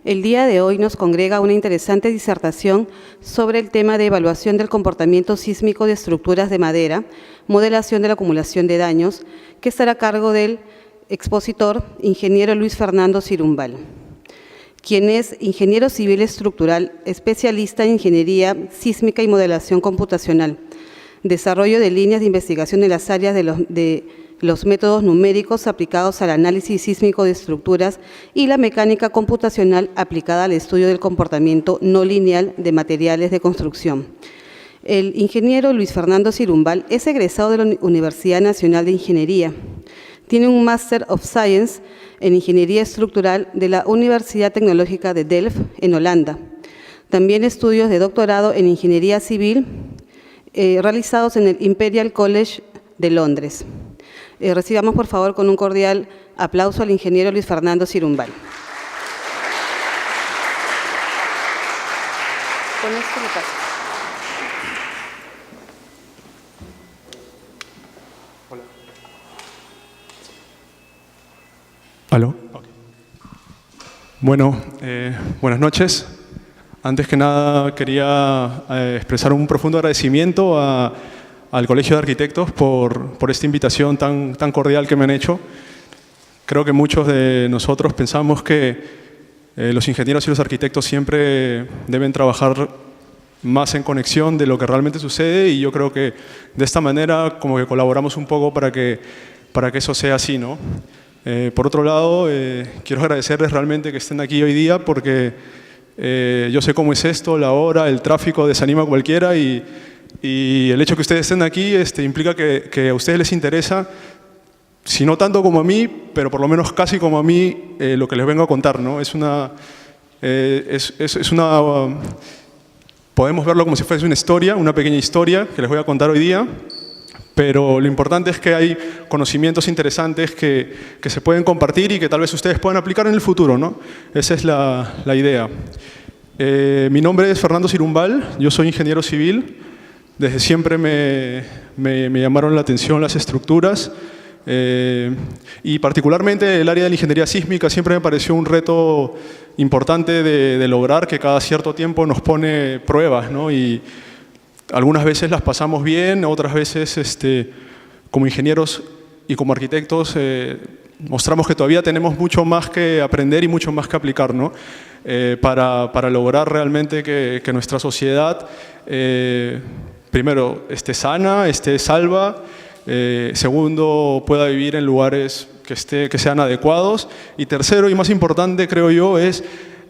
El día de hoy nos congrega una interesante disertación sobre el tema de evaluación del comportamiento sísmico de estructuras de madera, modelación de la acumulación de daños, que estará a cargo del expositor, ingeniero Luis Fernando Cirumbal, quien es ingeniero civil estructural, especialista en ingeniería sísmica y modelación computacional, desarrollo de líneas de investigación en las áreas de los métodos numéricos aplicados al análisis sísmico de estructuras y la mecánica computacional aplicada al estudio del comportamiento no lineal de materiales de construcción. El ingeniero Luis Fernando Cirumbal es egresado de la Universidad Nacional de Ingeniería. Tiene un Master of Science en Ingeniería Estructural de la Universidad Tecnológica de Delft, en Holanda. También estudios de doctorado en Ingeniería Civil realizados en el Imperial College de Londres. Recibamos, por favor, con un cordial aplauso al ingeniero Luis Fernando Cirumbal. Con esto le paso. Hola. ¿Aló? Okay. Bueno, buenas noches. Antes que nada, quería expresar un profundo agradecimiento al Colegio de Arquitectos por esta invitación tan cordial que me han hecho. Creo que muchos de nosotros pensamos que los ingenieros y los arquitectos siempre deben trabajar más en conexión de lo que realmente sucede, y yo creo que de esta manera como que colaboramos un poco para que eso sea así, ¿no? Por otro lado, quiero agradecerles realmente que estén aquí hoy día, porque yo sé cómo es esto, la hora, el tráfico desanima a cualquiera, y el hecho que ustedes estén aquí implica que a ustedes les interesa, si no tanto como a mí, pero por lo menos casi como a mí, lo que les vengo a contar, ¿no? Podemos verlo como si fuese una historia, una pequeña historia que les voy a contar hoy día, pero lo importante es que hay conocimientos interesantes que se pueden compartir y que tal vez ustedes puedan aplicar en el futuro, ¿no? Esa es la idea. Mi nombre es Fernando Cirumbal, yo soy ingeniero civil. Desde siempre me llamaron la atención las estructuras, y particularmente el área de la ingeniería sísmica siempre me pareció un reto importante de lograr, que cada cierto tiempo nos pone pruebas, ¿no? Y algunas veces las pasamos bien, otras veces como ingenieros y como arquitectos mostramos que todavía tenemos mucho más que aprender y mucho más que aplicar, ¿no? Para lograr realmente que nuestra sociedad primero esté sana, esté salva, segundo pueda vivir en lugares que sean adecuados, y tercero y más importante creo yo es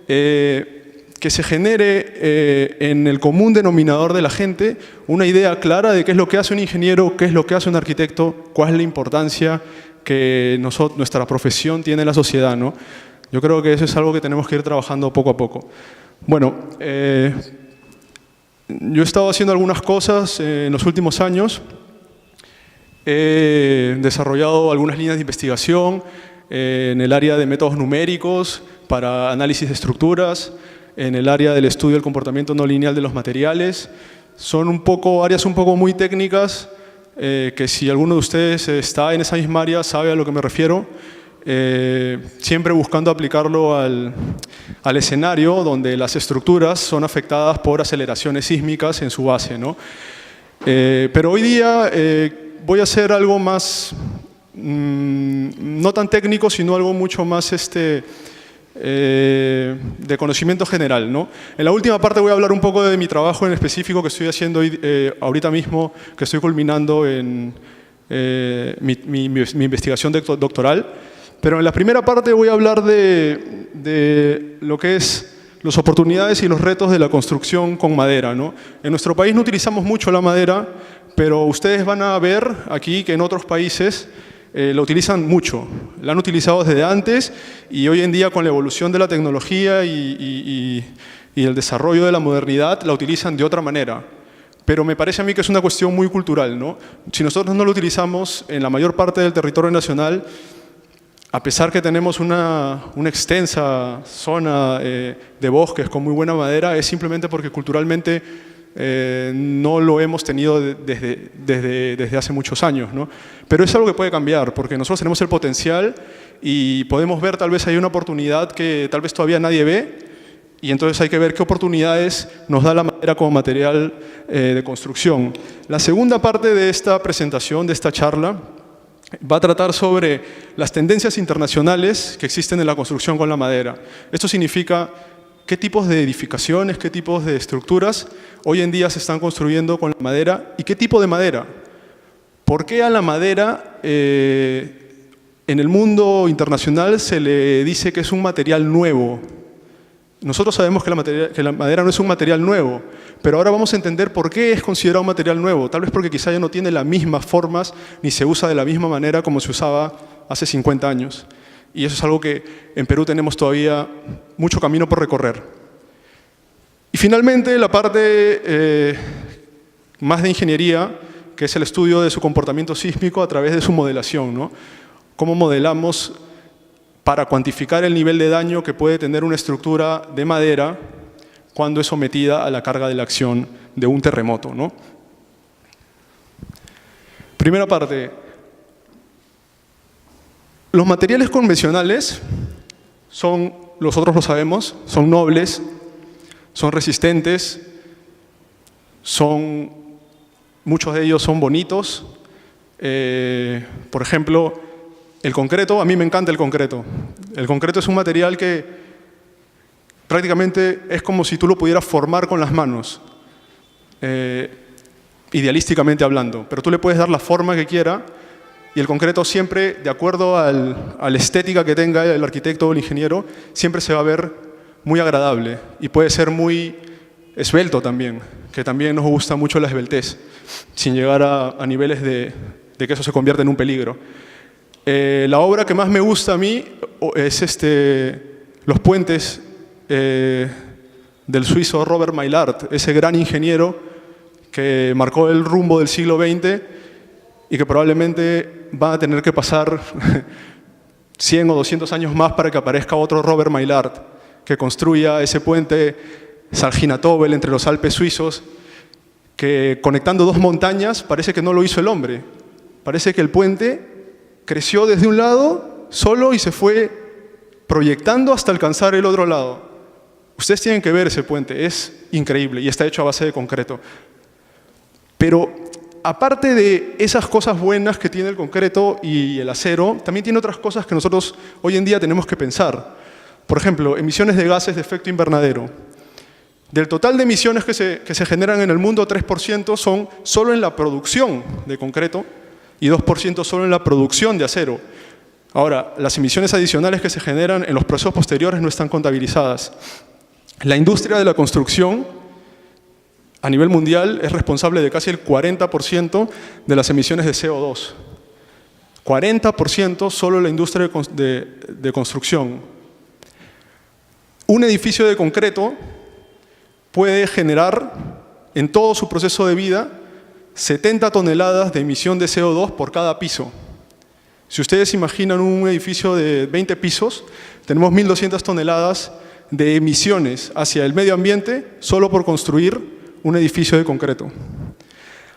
que se genere en el común denominador de la gente una idea clara de qué es lo que hace un ingeniero, qué es lo que hace un arquitecto, cuál es la importancia que nuestra profesión tiene en la sociedad, ¿no? Yo creo que eso es algo que tenemos que ir trabajando poco a poco. Bueno, yo he estado haciendo algunas cosas en los últimos años. He desarrollado algunas líneas de investigación en el área de métodos numéricos para análisis de estructuras, en el área del estudio del comportamiento no lineal de los materiales. Son áreas un poco muy técnicas, que si alguno de ustedes está en esa misma área sabe a lo que me refiero, siempre buscando aplicarlo al escenario donde las estructuras son afectadas por aceleraciones sísmicas en su base, ¿no? Pero hoy día voy a hacer algo más, no tan técnico, sino algo mucho más de conocimiento general, ¿no? En la última parte voy a hablar un poco de mi trabajo en específico que estoy haciendo ahorita mismo, que estoy culminando en mi investigación doctoral. Pero en la primera parte voy a hablar de lo que es las oportunidades y los retos de la construcción con madera, ¿no? En nuestro país no utilizamos mucho la madera, pero ustedes van a ver aquí que en otros países la utilizan mucho. La han utilizado desde antes, y hoy en día con la evolución de la tecnología y el desarrollo de la modernidad la utilizan de otra manera. Pero me parece a mí que es una cuestión muy cultural, ¿no? Si nosotros no lo utilizamos en la mayor parte del territorio nacional, a pesar que tenemos una extensa zona de bosques con muy buena madera, es simplemente porque culturalmente no lo hemos tenido desde hace muchos años, ¿no? Pero es algo que puede cambiar, porque nosotros tenemos el potencial y podemos ver tal vez hay una oportunidad que tal vez todavía nadie ve, y entonces hay que ver qué oportunidades nos da la madera como material de construcción. La segunda parte de esta presentación, de esta charla, va a tratar sobre las tendencias internacionales que existen en la construcción con la madera. Esto significa qué tipos de edificaciones, qué tipos de estructuras hoy en día se están construyendo con la madera y qué tipo de madera. ¿Por qué a la madera en el mundo internacional se le dice que es un material nuevo? Nosotros sabemos que la madera no es un material nuevo, pero ahora vamos a entender por qué es considerado un material nuevo. Tal vez porque quizá ya no tiene las mismas formas ni se usa de la misma manera como se usaba hace 50 años. Y eso es algo que en Perú tenemos todavía mucho camino por recorrer. Y finalmente la parte más de ingeniería, que es el estudio de su comportamiento sísmico a través de su modelación, ¿no? Cómo modelamos para cuantificar el nivel de daño que puede tener una estructura de madera cuando es sometida a la carga de la acción de un terremoto, ¿no? Primera parte. Los materiales convencionales son, nosotros lo sabemos, son nobles, son resistentes, muchos de ellos son bonitos. Por ejemplo, el concreto, a mí me encanta el concreto. El concreto es un material que prácticamente es como si tú lo pudieras formar con las manos, idealísticamente hablando, pero tú le puedes dar la forma que quiera y el concreto siempre, de acuerdo a la estética que tenga el arquitecto o el ingeniero, siempre se va a ver muy agradable y puede ser muy esbelto también, que también nos gusta mucho la esbeltez, sin llegar a niveles de que eso se convierta en un peligro. La obra que más me gusta a mí es los puentes del suizo Robert Maillard, ese gran ingeniero que marcó el rumbo del siglo XX y que probablemente va a tener que pasar 100 o 200 años más para que aparezca otro Robert Maillard que construya ese puente Salginatobel entre los Alpes suizos, que conectando dos montañas parece que no lo hizo el hombre, parece que el puente creció desde un lado solo y se fue proyectando hasta alcanzar el otro lado. Ustedes tienen que ver ese puente, es increíble y está hecho a base de concreto. Pero aparte de esas cosas buenas que tiene el concreto y el acero, también tiene otras cosas que nosotros hoy en día tenemos que pensar. Por ejemplo, emisiones de gases de efecto invernadero. Del total de emisiones que se generan en el mundo, 3% son solo en la producción de concreto y 2% solo en la producción de acero. Ahora, las emisiones adicionales que se generan en los procesos posteriores no están contabilizadas. La industria de la construcción a nivel mundial es responsable de casi el 40% de las emisiones de CO2. 40% solo la industria de construcción. Un edificio de concreto puede generar en todo su proceso de vida 70 toneladas de emisión de CO2 por cada piso. Si ustedes imaginan un edificio de 20 pisos, tenemos 1.200 toneladas de emisiones hacia el medio ambiente solo por construir un edificio de concreto.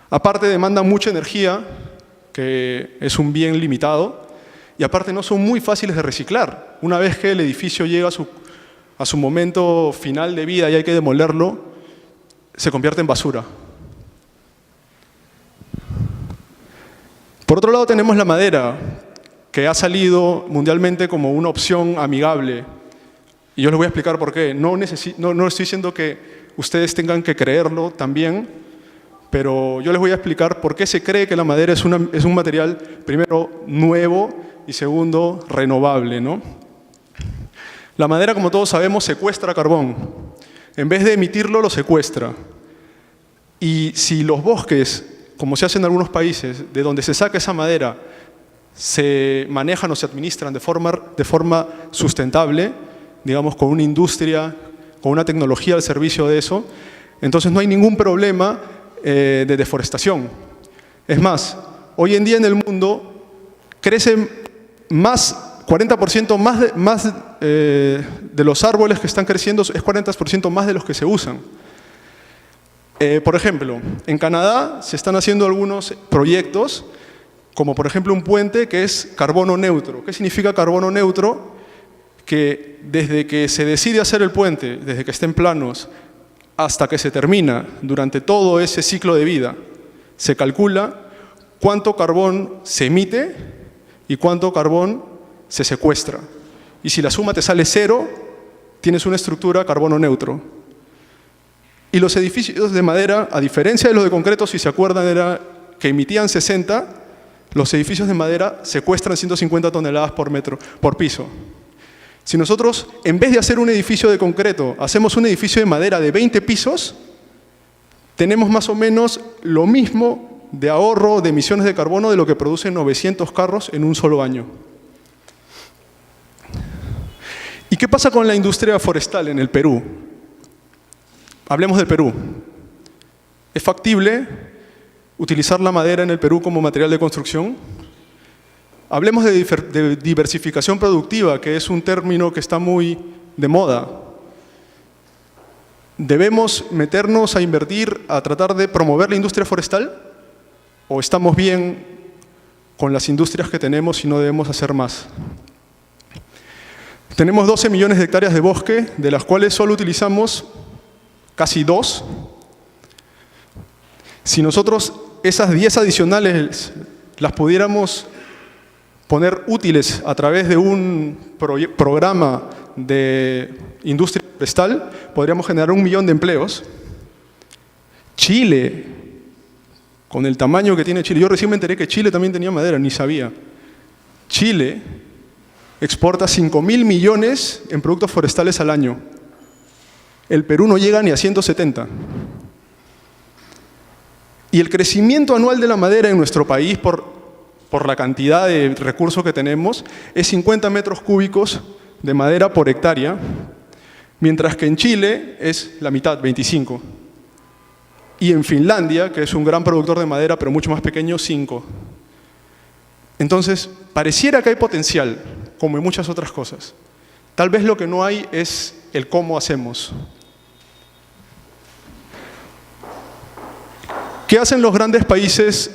Aparte demanda mucha energía, que es un bien limitado, y aparte no son muy fáciles de reciclar. Una vez que el edificio llega a su momento final de vida y hay que demolerlo, se convierte en basura. Por otro lado tenemos la madera, que ha salido mundialmente como una opción amigable. Y yo les voy a explicar por qué. No estoy diciendo que ustedes tengan que creerlo también, pero yo les voy a explicar por qué se cree que la madera es un material, primero, nuevo y segundo, renovable, ¿no? La madera, como todos sabemos, secuestra carbón. En vez de emitirlo, lo secuestra. Y si los bosques, como se hace en algunos países, de donde se saca esa madera, se manejan o se administran de forma sustentable, digamos, con una industria, con una tecnología al servicio de eso, entonces no hay ningún problema de deforestación. Es más, hoy en día en el mundo crecen 40% más de los árboles que están creciendo, es 40% más de los que se usan. Por ejemplo, en Canadá se están haciendo algunos proyectos, como por ejemplo un puente que es carbono neutro. ¿Qué significa carbono neutro? Que desde que se decide hacer el puente, desde que estén planos, hasta que se termina, durante todo ese ciclo de vida, se calcula cuánto carbón se emite y cuánto carbón se secuestra. Y si la suma te sale 0, tienes una estructura carbono neutro. Y los edificios de madera, a diferencia de los de concreto, si se acuerdan, era que emitían 60, los edificios de madera secuestran 150 toneladas por piso. Si nosotros, en vez de hacer un edificio de concreto, hacemos un edificio de madera de 20 pisos, tenemos más o menos lo mismo de ahorro de emisiones de carbono de lo que producen 900 carros en un solo año. ¿Y qué pasa con la industria forestal en el Perú? Hablemos del Perú. ¿Es factible utilizar la madera en el Perú como material de construcción? Hablemos de diversificación productiva, que es un término que está muy de moda. ¿Debemos meternos a invertir, a tratar de promover la industria forestal? ¿O estamos bien con las industrias que tenemos y no debemos hacer más? Tenemos 12 millones de hectáreas de bosque, de las cuales solo utilizamos casi 2. Si nosotros esas 10 adicionales las pudiéramos poner útiles a través de un programa de industria forestal, podríamos generar 1 millón de empleos. Chile, con el tamaño que tiene Chile, yo recién me enteré que Chile también tenía madera, ni sabía. Chile exporta 5.000 millones en productos forestales al año. El Perú no llega ni a 170. Y el crecimiento anual de la madera en nuestro país, por la cantidad de recursos que tenemos, es 50 metros cúbicos de madera por hectárea, mientras que en Chile es la mitad, 25. Y en Finlandia, que es un gran productor de madera, pero mucho más pequeño, 5. Entonces, pareciera que hay potencial, como en muchas otras cosas. Tal vez lo que no hay es el cómo hacemos. ¿Qué hacen los grandes países,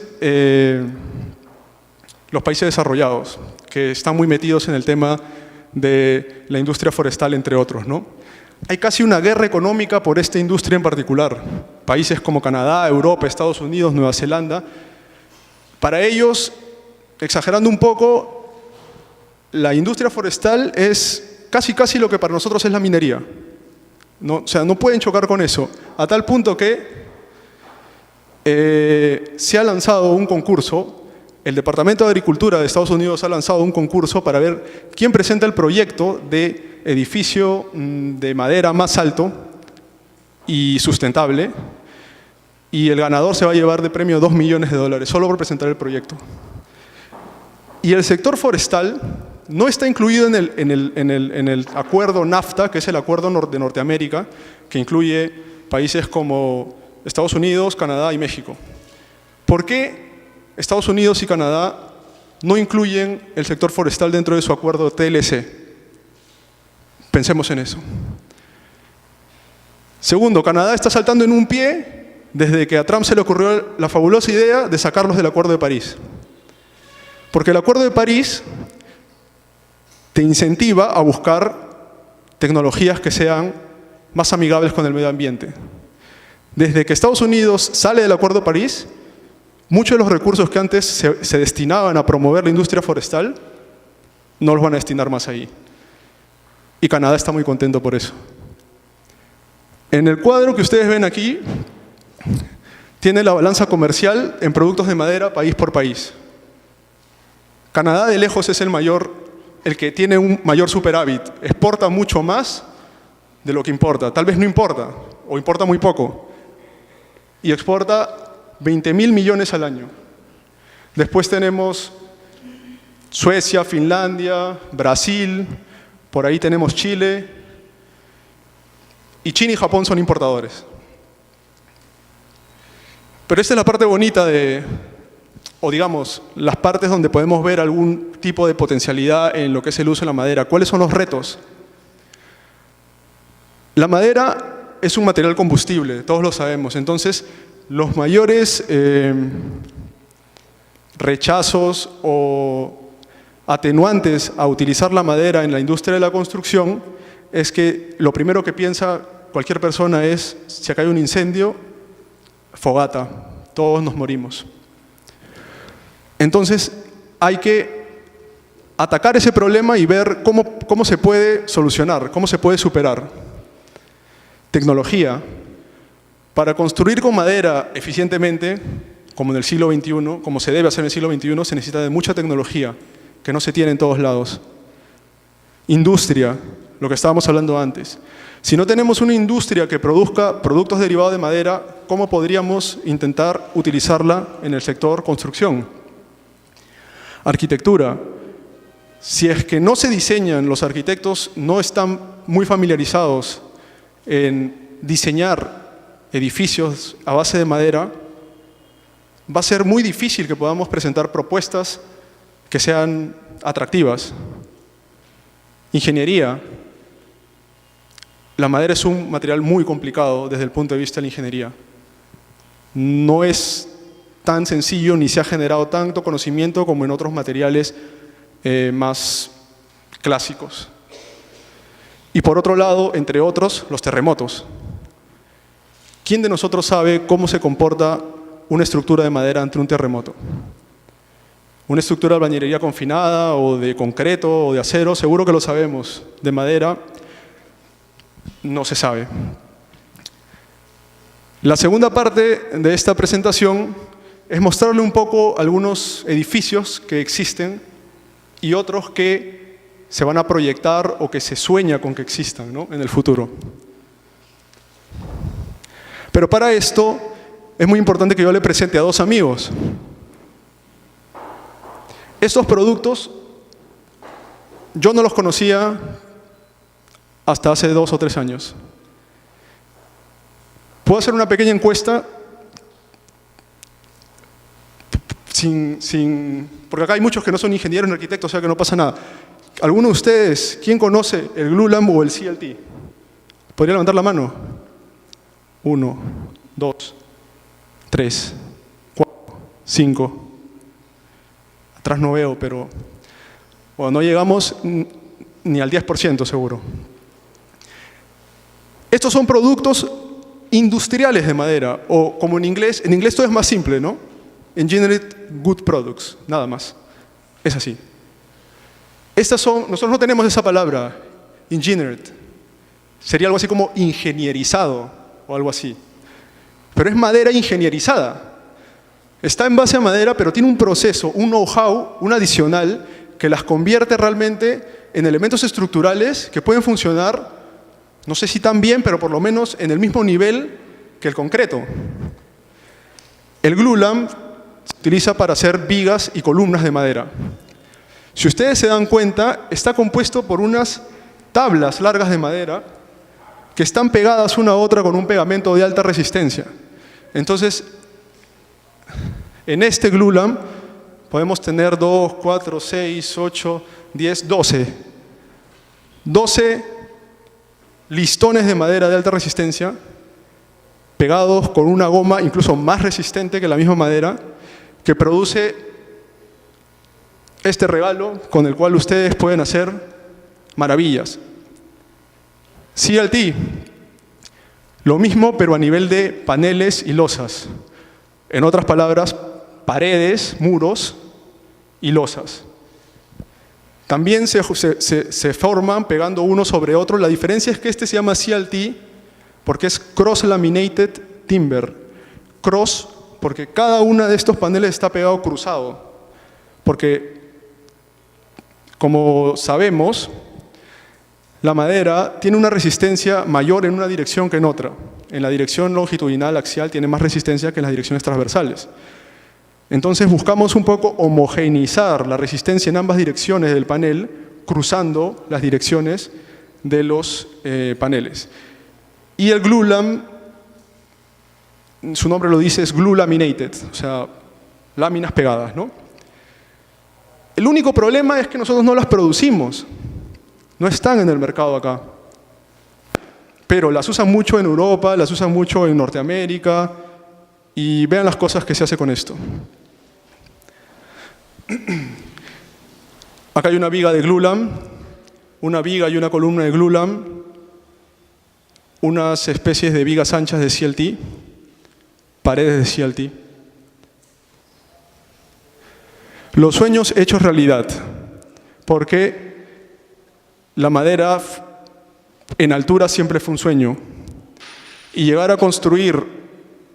los países desarrollados, que están muy metidos en el tema de la industria forestal, entre otros, ¿no? Hay casi una guerra económica por esta industria en particular. Países como Canadá, Europa, Estados Unidos, Nueva Zelanda. Para ellos, exagerando un poco, la industria forestal es casi lo que para nosotros es la minería. ¿No? O sea, no pueden chocar con eso. A tal punto que se ha lanzado un concurso, el Departamento de Agricultura de Estados Unidos ha lanzado un concurso para ver quién presenta el proyecto de edificio de madera más alto y sustentable, y el ganador se va a llevar de premio $2 millones solo por presentar el proyecto. Y el sector forestal no está incluido en el acuerdo NAFTA, que es el acuerdo de Norteamérica, que incluye países como Estados Unidos, Canadá y México. ¿Por qué Estados Unidos y Canadá no incluyen el sector forestal dentro de su acuerdo TLC? Pensemos en eso. Segundo, Canadá está saltando en un pie desde que a Trump se le ocurrió la fabulosa idea de sacarlos del Acuerdo de París. Porque el Acuerdo de París te incentiva a buscar tecnologías que sean más amigables con el medio ambiente. Desde que Estados Unidos sale del Acuerdo de París, muchos de los recursos que antes se destinaban a promover la industria forestal no los van a destinar más ahí. Y Canadá está muy contento por eso. En el cuadro que ustedes ven aquí, tiene la balanza comercial en productos de madera país por país. Canadá de lejos es el que tiene un mayor superávit. Exporta mucho más de lo que importa. Tal vez no importa, o importa muy poco. Y exporta 20.000 millones al año. Después tenemos Suecia, Finlandia, Brasil, por ahí tenemos Chile, y China y Japón son importadores. Pero esta es la parte bonita o digamos, las partes donde podemos ver algún tipo de potencialidad en lo que es el uso de la madera. ¿Cuáles son los retos? La madera es un material combustible, todos lo sabemos. Entonces, los mayores rechazos o atenuantes a utilizar la madera en la industria de la construcción es que lo primero que piensa cualquier persona es, si acá hay un incendio, fogata, todos nos morimos. Entonces, hay que atacar ese problema y ver cómo se puede solucionar, cómo se puede superar. Tecnología. Para construir con madera eficientemente, como en el siglo XXI, como se debe hacer en el siglo XXI, se necesita de mucha tecnología, que no se tiene en todos lados. Industria, lo que estábamos hablando antes. Si no tenemos una industria que produzca productos derivados de madera, ¿cómo podríamos intentar utilizarla en el sector construcción? Arquitectura. Si es que no se diseñan, los arquitectos no están muy familiarizados en diseñar edificios a base de madera, va a ser muy difícil que podamos presentar propuestas que sean atractivas. Ingeniería. La madera es un material muy complicado desde el punto de vista de la ingeniería. No es tan sencillo ni se ha generado tanto conocimiento como en otros materiales más clásicos. Y por otro lado, entre otros, los terremotos. ¿Quién de nosotros sabe cómo se comporta una estructura de madera ante un terremoto? Una estructura de albañilería confinada o de concreto o de acero, seguro que lo sabemos. De madera, no se sabe. La segunda parte de esta presentación es mostrarle un poco algunos edificios que existen y otros que se van a proyectar o que se sueña con que existan, ¿no?, en el futuro. Pero para esto es muy importante que yo le presente a dos amigos. Estos productos yo no los conocía hasta hace 2 o 3 años. ¿Puedo hacer una pequeña encuesta? Porque acá hay muchos que no son ingenieros ni arquitectos, o sea que no pasa nada. ¿Alguno de ustedes, quién conoce el Glulam o el CLT? ¿Podría levantar la mano? 1, 2, 3, 4, 5. Atrás no veo, pero bueno, no llegamos ni al 10% seguro. Estos son productos industriales de madera, o como en inglés todo es más simple, ¿no? Engineered Good Products, nada más. Es así. Nosotros no tenemos esa palabra, engineered. Sería algo así como ingenierizado o algo así. Pero es madera ingenierizada. Está en base a madera, pero tiene un proceso, un know-how, un adicional, que las convierte realmente en elementos estructurales que pueden funcionar, no sé si tan bien, pero por lo menos en el mismo nivel que el concreto. El Glulam se utiliza para hacer vigas y columnas de madera. Si ustedes se dan cuenta, está compuesto por unas tablas largas de madera que están pegadas una a otra con un pegamento de alta resistencia. Entonces, en este Glulam podemos tener 2, 4, 6, 8, 10, 12. 12 listones de madera de alta resistencia pegados con una goma incluso más resistente que la misma madera, que produce este regalo con el cual ustedes pueden hacer maravillas. CLT, lo mismo pero a nivel de paneles y losas. En otras palabras, paredes, muros y losas. También se forman pegando uno sobre otro. La diferencia es que este se llama CLT porque es Cross Laminated Timber. Cross porque cada uno de estos paneles está pegado cruzado. Porque, como sabemos, la madera tiene una resistencia mayor en una dirección que en otra. En la dirección longitudinal axial tiene más resistencia que en las direcciones transversales. Entonces buscamos un poco homogeneizar la resistencia en ambas direcciones del panel, cruzando las direcciones de los paneles. Y el Glulam, su nombre lo dice, es Glue Laminated, o sea, láminas pegadas, ¿no? El único problema es que nosotros no las producimos, no están en el mercado acá. pero las usan mucho en Europa, las usan mucho en Norteamérica, y vean las cosas que se hace con esto. Acá hay una viga de glulam, una viga y una columna de glulam, unas especies de vigas anchas de CLT, paredes de CLT. Los sueños hechos realidad, porque la madera en altura siempre fue un sueño, y llegar a construir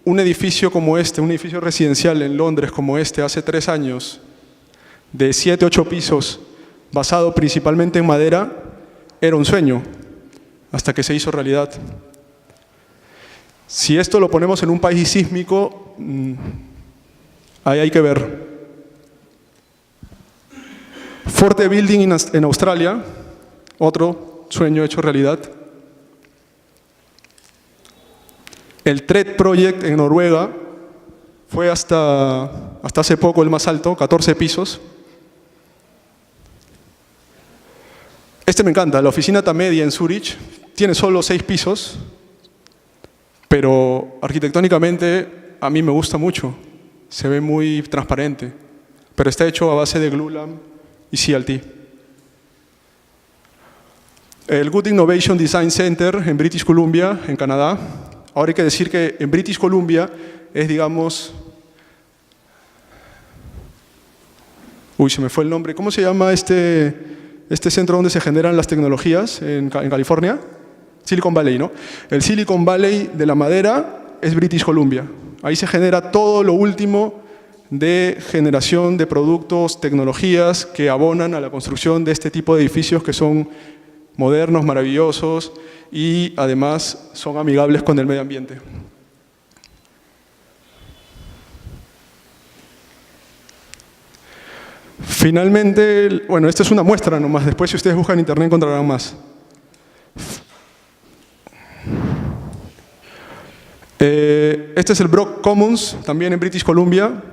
un edificio como este, un edificio residencial en Londres como este hace 3 años, de 7, 8 pisos, basado principalmente en madera, era un sueño, hasta que se hizo realidad. Si esto lo ponemos en un país sísmico, ahí hay que ver. Forte Building en Australia, otro sueño hecho realidad. El TRED Project en Noruega fue hasta hace poco el más alto, 14 pisos. Este me encanta, la oficina Tamedia en Zurich tiene solo 6 pisos, pero arquitectónicamente a mí me gusta mucho, se ve muy transparente, pero está hecho a base de glulam y CLT. El Good Innovation Design Center en British Columbia, en Canadá. Ahora hay que decir que en British Columbia es, digamos... Uy, se me fue el nombre. ¿Cómo se llama este centro donde se generan las tecnologías en California? Silicon Valley, ¿no? El Silicon Valley de la madera es British Columbia. Ahí se genera todo lo último de generación de productos, tecnologías que abonan a la construcción de este tipo de edificios que son modernos, maravillosos y además son amigables con el medio ambiente. Finalmente, bueno, esta es una muestra nomás, después si ustedes buscan en internet encontrarán más. Este es el Brock Commons, también en British Columbia.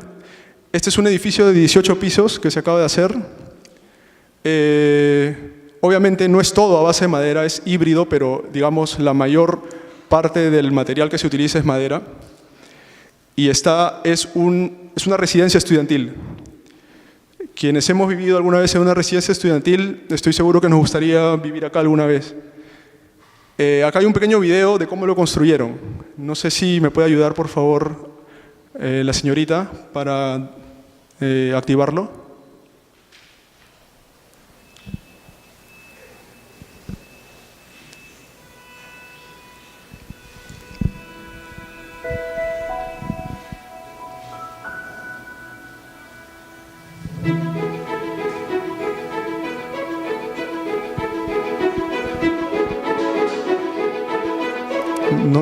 Este es un edificio de 18 pisos que se acaba de hacer. Obviamente no es todo a base de madera, es híbrido, pero digamos la mayor parte del material que se utiliza es madera. Y esta es una residencia estudiantil. Quienes hemos vivido alguna vez en una residencia estudiantil, estoy seguro que nos gustaría vivir acá alguna vez. Acá hay un pequeño video de cómo lo construyeron. No sé si me puede ayudar, por favor, la señorita, para activarlo.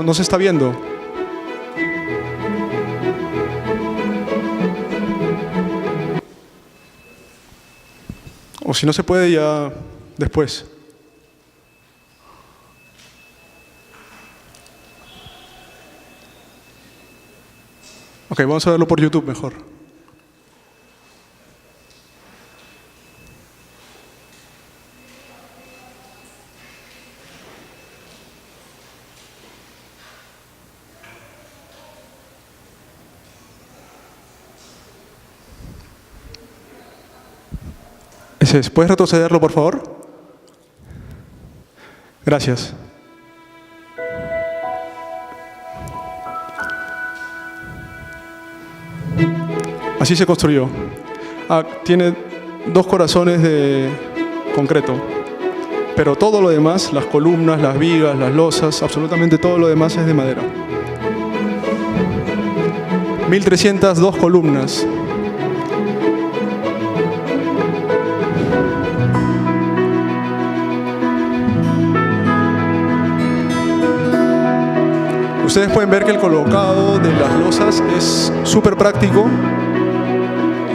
No se está viendo. O si no se puede, ya después. Ok, vamos a verlo por YouTube mejor. ¿Puedes retrocederlo, por favor? Gracias. Así se construyó. Tiene 2 corazones de concreto, pero todo lo demás, las columnas, las vigas, las losas, absolutamente todo lo demás es de madera. 1302 columnas. Ustedes pueden ver que el colocado de las losas es súper práctico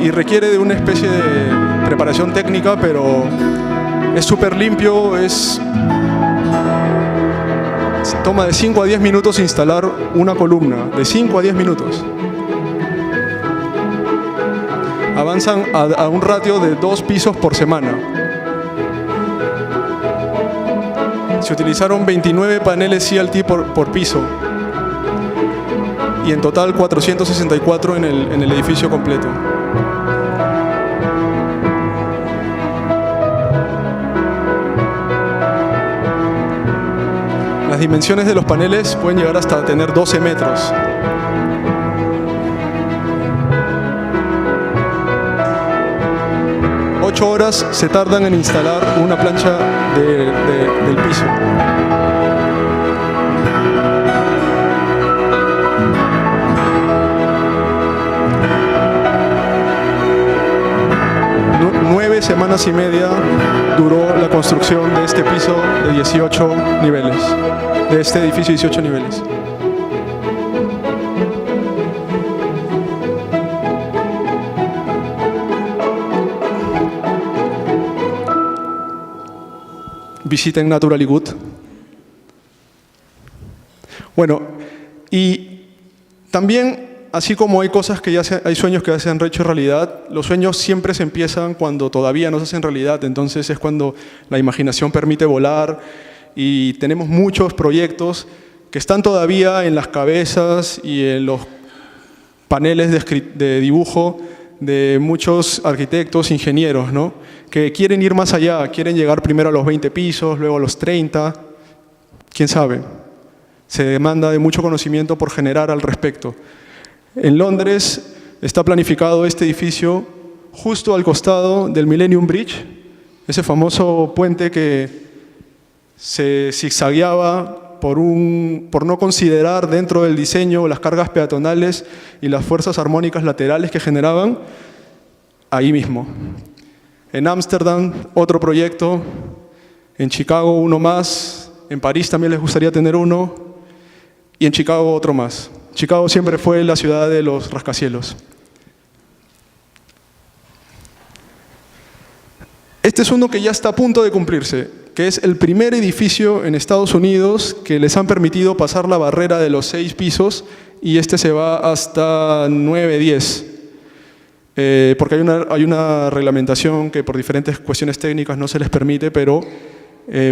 y requiere de una especie de preparación técnica, pero es súper limpio, toma de 5 a 10 minutos instalar una columna, de 5 a 10 minutos. Avanzan a un ratio de 2 pisos por semana. Se utilizaron 29 paneles CLT por piso y en total 464 en el edificio completo. Las dimensiones de los paneles pueden llegar hasta tener 12 metros. Ocho horas se tardan en instalar una plancha del piso. Nueve semanas y media duró la construcción de este piso de 18 niveles, de este edificio de 18 niveles. Visiten Naturally Good. Bueno, y también, así como hay cosas que hay sueños que ya se han hecho realidad, los sueños siempre se empiezan cuando todavía no se hacen realidad. Entonces es cuando la imaginación permite volar y tenemos muchos proyectos que están todavía en las cabezas y en los paneles de dibujo de muchos arquitectos, ingenieros, ¿no? Que quieren ir más allá, quieren llegar primero a los 20 pisos, luego a los 30, quién sabe. Se demanda de mucho conocimiento por generar al respecto. En Londres está planificado este edificio justo al costado del Millennium Bridge, ese famoso puente que se zigzagueaba por no considerar dentro del diseño las cargas peatonales y las fuerzas armónicas laterales que generaban ahí mismo. En Ámsterdam, otro proyecto. En Chicago, uno más. En París también les gustaría tener uno. Y en Chicago, otro más. Chicago siempre fue la ciudad de los rascacielos. Este es uno que ya está a punto de cumplirse, que es el primer edificio en Estados Unidos que les han permitido pasar la barrera de los 6 pisos y este se va hasta 9, 10. Porque hay una reglamentación que por diferentes cuestiones técnicas no se les permite, pero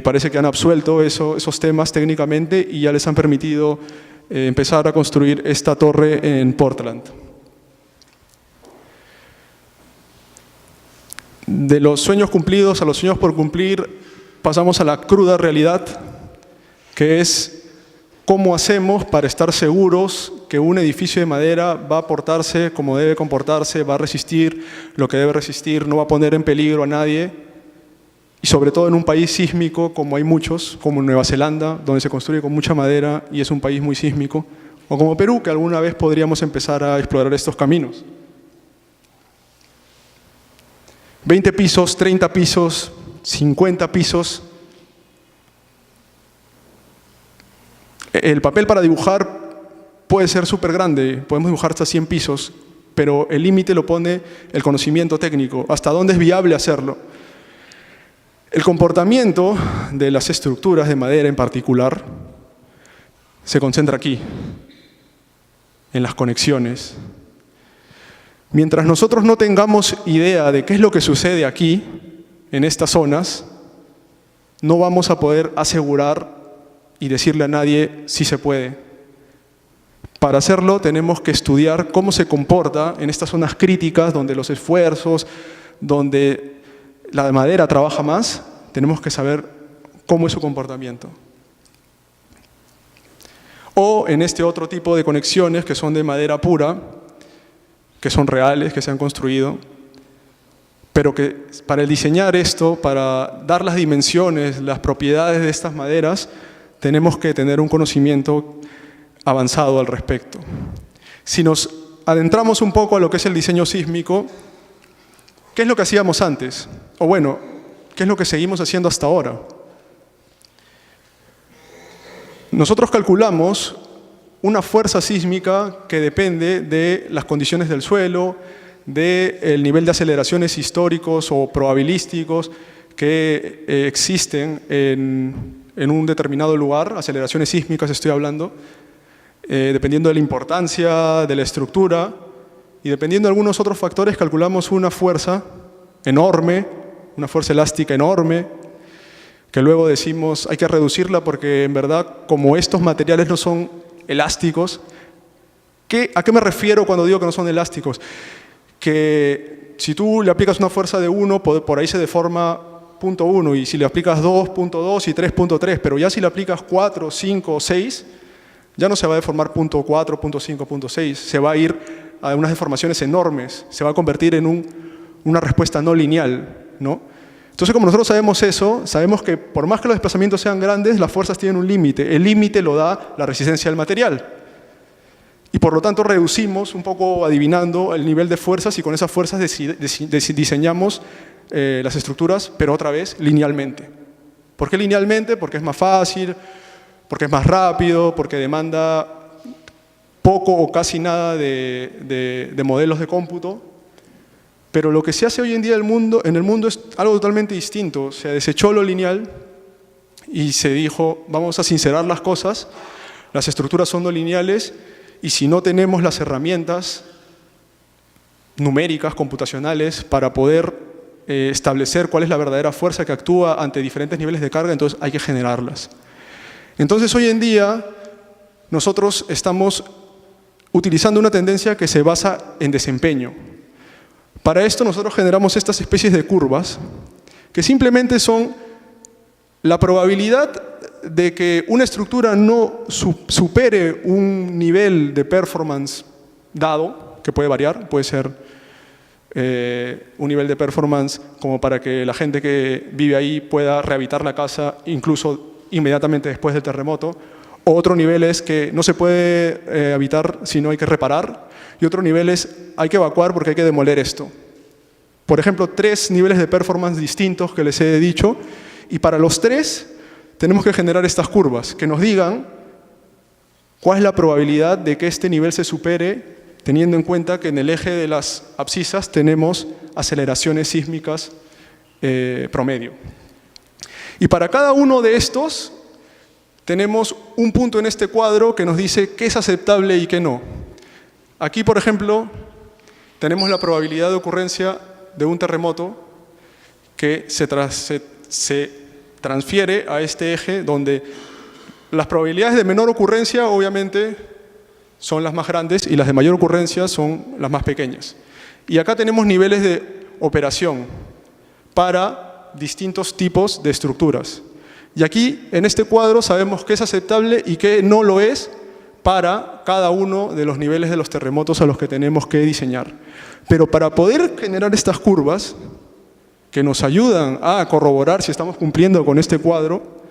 parece que han absuelto esos temas técnicamente y ya les han permitido empezar a construir esta torre en Portland. De los sueños cumplidos a los sueños por cumplir, pasamos a la cruda realidad, que es cómo hacemos para estar seguros que un edificio de madera va a portarse como debe comportarse, va a resistir lo que debe resistir, no va a poner en peligro a nadie, y sobre todo en un país sísmico como hay muchos, como Nueva Zelanda, donde se construye con mucha madera y es un país muy sísmico, o como Perú, que alguna vez podríamos empezar a explorar estos caminos. 20 pisos, 30 pisos, 50 pisos. El papel para dibujar puede ser súper grande, podemos dibujar hasta 100 pisos, pero el límite lo pone el conocimiento técnico, hasta dónde es viable hacerlo. El comportamiento de las estructuras de madera en particular se concentra aquí, en las conexiones. Mientras nosotros no tengamos idea de qué es lo que sucede aquí, en estas zonas, no vamos a poder asegurar y decirle a nadie si se puede. Para hacerlo tenemos que estudiar cómo se comporta en estas zonas críticas donde los esfuerzos, donde la madera trabaja más, tenemos que saber cómo es su comportamiento. O en este otro tipo de conexiones que son de madera pura, que son reales, que se han construido, pero que para diseñar esto, para dar las dimensiones, las propiedades de estas maderas, tenemos que tener un conocimiento avanzado al respecto. Si nos adentramos un poco a lo que es el diseño sísmico, ¿qué es lo que hacíamos antes? O bueno, ¿qué es lo que seguimos haciendo hasta ahora? Nosotros calculamos una fuerza sísmica que depende de las condiciones del suelo, del nivel de aceleraciones históricos o probabilísticos que existen en un determinado lugar, aceleraciones sísmicas estoy hablando, dependiendo de la importancia de la estructura y dependiendo de algunos otros factores calculamos una fuerza enorme, una fuerza elástica enorme, que luego decimos hay que reducirla porque en verdad como estos materiales no son elásticos, ¿a qué me refiero cuando digo que no son elásticos? Que si tú le aplicas una fuerza de 1, por ahí se deforma 0.1 y si le aplicas 2, 0.2 y 3.3, pero ya si le aplicas 4, 5 o 6, ya no se va a deformar 0.4, 0.5, 0.6, se va a ir a unas deformaciones enormes, se va a convertir en una respuesta no lineal, ¿no? Entonces, como nosotros sabemos eso, sabemos que por más que los desplazamientos sean grandes, las fuerzas tienen un límite. El límite lo da la resistencia del material. Y por lo tanto reducimos un poco adivinando el nivel de fuerzas y con esas fuerzas diseñamos las estructuras, pero otra vez linealmente. ¿Por qué linealmente? Porque es más fácil, porque es más rápido, porque demanda poco o casi nada de modelos de cómputo. Pero lo que se hace hoy en día en el mundo es algo totalmente distinto. Se desechó lo lineal y se dijo, vamos a sincerar las cosas, las estructuras son no lineales y si no tenemos las herramientas numéricas, computacionales, para poder establecer cuál es la verdadera fuerza que actúa ante diferentes niveles de carga, entonces hay que generarlas. Entonces hoy en día nosotros estamos utilizando una tendencia que se basa en desempeño. Para esto nosotros generamos estas especies de curvas que simplemente son la probabilidad de que una estructura no supere un nivel de performance dado, que puede variar, puede ser un nivel de performance como para que la gente que vive ahí pueda rehabilitar la casa incluso inmediatamente después del terremoto, o otro nivel es que no se puede habitar si no hay que reparar, y otro nivel es hay que evacuar porque hay que demoler esto. Por ejemplo, 3 niveles de performance distintos que les he dicho, y para los 3 tenemos que generar estas curvas que nos digan cuál es la probabilidad de que este nivel se supere, teniendo en cuenta que en el eje de las abscisas tenemos aceleraciones sísmicas promedio. Y para cada uno de estos tenemos un punto en este cuadro que nos dice qué es aceptable y qué no. Aquí, por ejemplo, tenemos la probabilidad de ocurrencia de un terremoto que se transfiere a este eje donde las probabilidades de menor ocurrencia obviamente son las más grandes y las de mayor ocurrencia son las más pequeñas. Y acá tenemos niveles de operación para distintos tipos de estructuras. Y aquí, en este cuadro, sabemos qué es aceptable y qué no lo es para cada uno de los niveles de los terremotos a los que tenemos que diseñar. Pero para poder generar estas curvas, que nos ayudan a corroborar si estamos cumpliendo con este cuadro,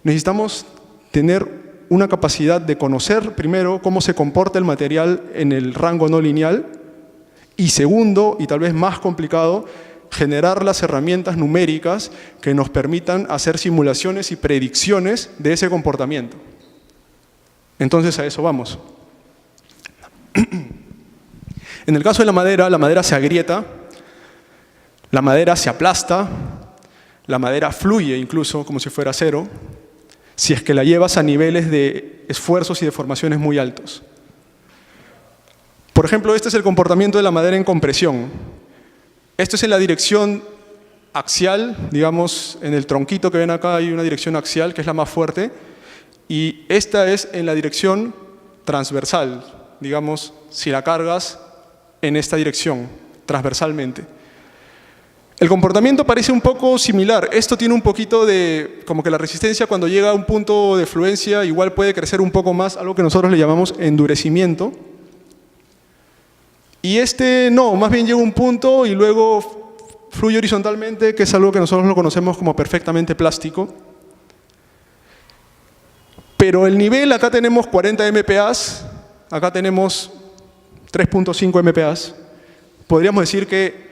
necesitamos tener una capacidad de conocer, primero, cómo se comporta el material en el rango no lineal, y segundo, y tal vez más complicado, generar las herramientas numéricas que nos permitan hacer simulaciones y predicciones de ese comportamiento. Entonces a eso vamos. En el caso de la madera se agrieta, la madera se aplasta, la madera fluye incluso como si fuera acero, si es que la llevas a niveles de esfuerzos y deformaciones muy altos. Por ejemplo, este es el comportamiento de la madera en compresión. Esto es en la dirección axial, digamos, en el tronquito que ven acá hay una dirección axial que es la más fuerte, y esta es en la dirección transversal, digamos, si la cargas en esta dirección, transversalmente. El comportamiento parece un poco similar. Esto tiene un poquito de, como que la resistencia cuando llega a un punto de fluencia igual puede crecer un poco más, algo que nosotros le llamamos endurecimiento. Y este no, más bien llega a un punto y luego fluye horizontalmente, que es algo que nosotros lo conocemos como perfectamente plástico. Pero el nivel, acá tenemos 40 MPas, acá tenemos 3.5 MPas. Podríamos decir que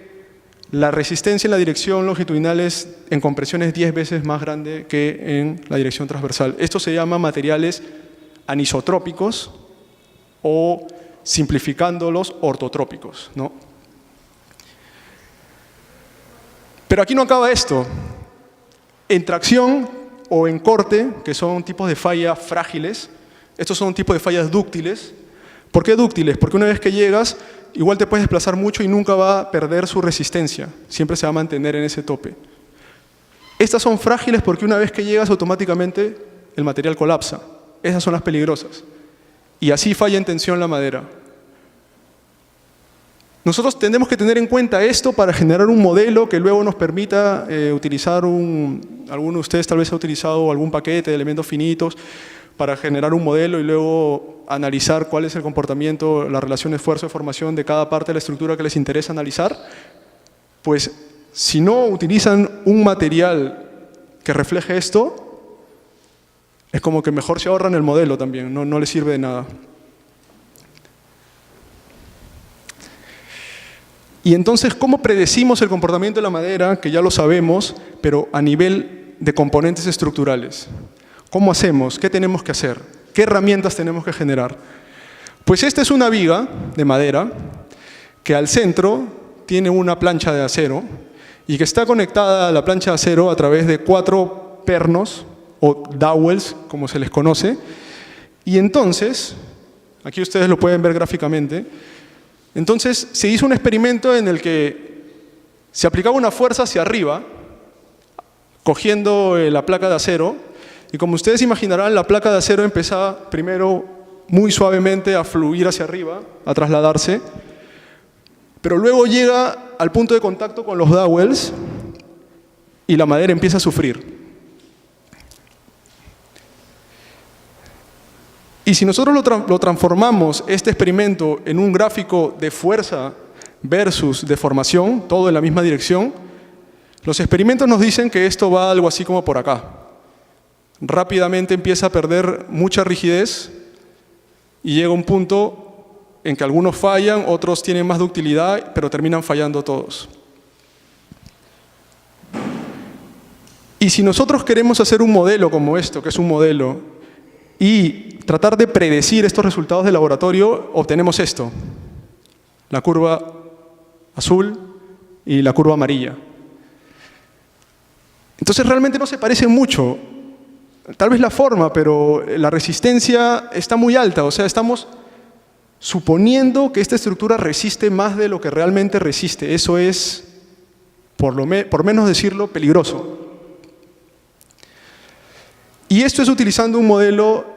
la resistencia en la dirección longitudinal en compresión es 10 veces más grande que en la dirección transversal. Esto se llama materiales anisotrópicos o, simplificándolos, ortotrópicos, ¿no? Pero aquí no acaba esto. En tracción o en corte, que son tipos de fallas frágiles, estos son tipos de fallas dúctiles. ¿Por qué dúctiles? Porque una vez que llegas, igual te puedes desplazar mucho y nunca va a perder su resistencia. Siempre se va a mantener en ese tope. Estas son frágiles porque una vez que llegas automáticamente el material colapsa. Esas son las peligrosas. Y así falla en tensión la madera. Nosotros tenemos que tener en cuenta esto para generar un modelo que luego nos permita utilizar alguno de ustedes tal vez ha utilizado algún paquete de elementos finitos para generar un modelo y luego analizar cuál es el comportamiento, la relación esfuerzo-deformación de cada parte de la estructura que les interesa analizar. Pues si no utilizan un material que refleje esto, es como que mejor se ahorran el modelo también, no les sirve de nada. Y entonces, ¿cómo predecimos el comportamiento de la madera? Que ya lo sabemos, pero a nivel de componentes estructurales. ¿Cómo hacemos? ¿Qué tenemos que hacer? ¿Qué herramientas tenemos que generar? Pues esta es una viga de madera que al centro tiene una plancha de acero y que está conectada a la plancha de acero a través de 4 pernos o dowels, como se les conoce. Y entonces, aquí ustedes lo pueden ver gráficamente, entonces se hizo un experimento en el que se aplicaba una fuerza hacia arriba, cogiendo la placa de acero, y como ustedes imaginarán, la placa de acero empezaba primero muy suavemente a fluir hacia arriba, a trasladarse, pero luego llega al punto de contacto con los dowels y la madera empieza a sufrir. Y si nosotros lo transformamos, este experimento, en un gráfico de fuerza versus deformación, todo en la misma dirección, los experimentos nos dicen que esto va algo así como por acá. Rápidamente empieza a perder mucha rigidez y llega un punto en que algunos fallan, otros tienen más ductilidad, pero terminan fallando todos. Y si nosotros queremos hacer un modelo como esto, que es un modelo, y tratar de predecir estos resultados de laboratorio, obtenemos esto: la curva azul y la curva amarilla. Entonces realmente no se parecen mucho. Tal vez la forma, pero la resistencia está muy alta. O sea, estamos suponiendo que esta estructura resiste más de lo que realmente resiste. Eso es, por menos decirlo, peligroso. Y esto es utilizando un modelo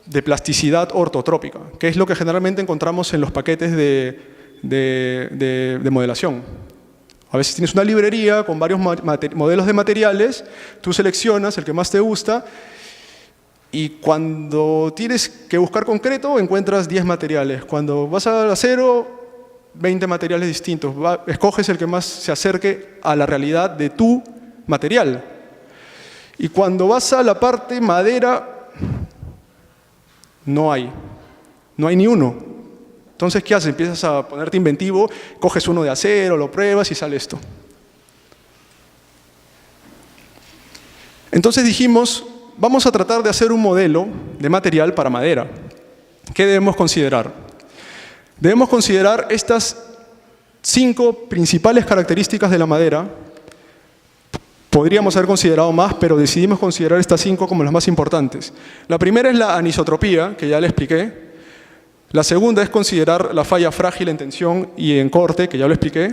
de plasticidad ortotrópica, que es lo que generalmente encontramos en los paquetes de modelación. A veces tienes una librería con varios modelos de materiales, tú seleccionas el que más te gusta y cuando tienes que buscar concreto encuentras 10 materiales. Cuando vas al acero, 20 materiales distintos. Escoges el que más se acerque a la realidad de tu material. Y cuando vas a la parte madera, no hay ni uno. Entonces, ¿qué haces? Empiezas a ponerte inventivo, coges uno de acero, lo pruebas y sale esto. Entonces dijimos, vamos a tratar de hacer un modelo de material para madera. ¿Qué debemos considerar? Debemos considerar estas 5 principales características de la madera. Podríamos haber considerado más, pero decidimos considerar estas 5 como las más importantes. La primera es la anisotropía, que ya le expliqué. La segunda es considerar la falla frágil en tensión y en corte, que ya lo expliqué.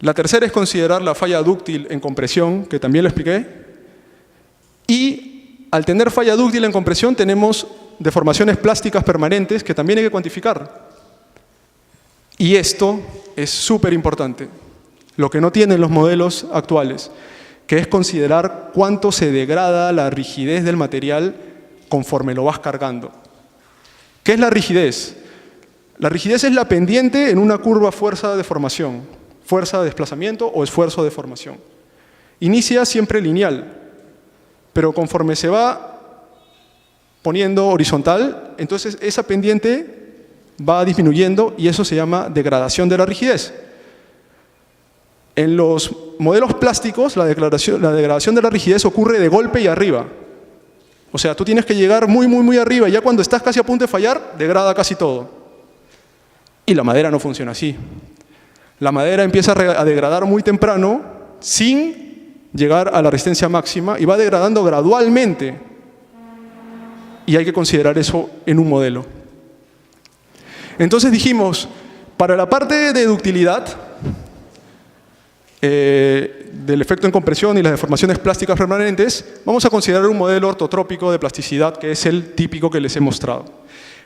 La tercera es considerar la falla dúctil en compresión, que también lo expliqué. Y al tener falla dúctil en compresión tenemos deformaciones plásticas permanentes que también hay que cuantificar. Y esto es súper importante, lo que no tienen los modelos actuales, que es considerar cuánto se degrada la rigidez del material conforme lo vas cargando. ¿Qué es la rigidez? La rigidez es la pendiente en una curva fuerza-deformación, fuerza-desplazamiento o esfuerzo-deformación. Inicia siempre lineal, pero conforme se va poniendo horizontal, entonces esa pendiente va disminuyendo y eso se llama degradación de la rigidez. En los modelos plásticos, la degradación de la rigidez ocurre de golpe y arriba. O sea, tú tienes que llegar muy arriba y ya cuando estás casi a punto de fallar, degrada casi todo. Y la madera no funciona así. La madera empieza a degradar muy temprano sin llegar a la resistencia máxima y va degradando gradualmente. Y hay que considerar eso en un modelo. Entonces dijimos, para la parte de ductilidad, del efecto en compresión y las deformaciones plásticas permanentes, vamos a considerar un modelo ortotrópico de plasticidad, que es el típico que les he mostrado.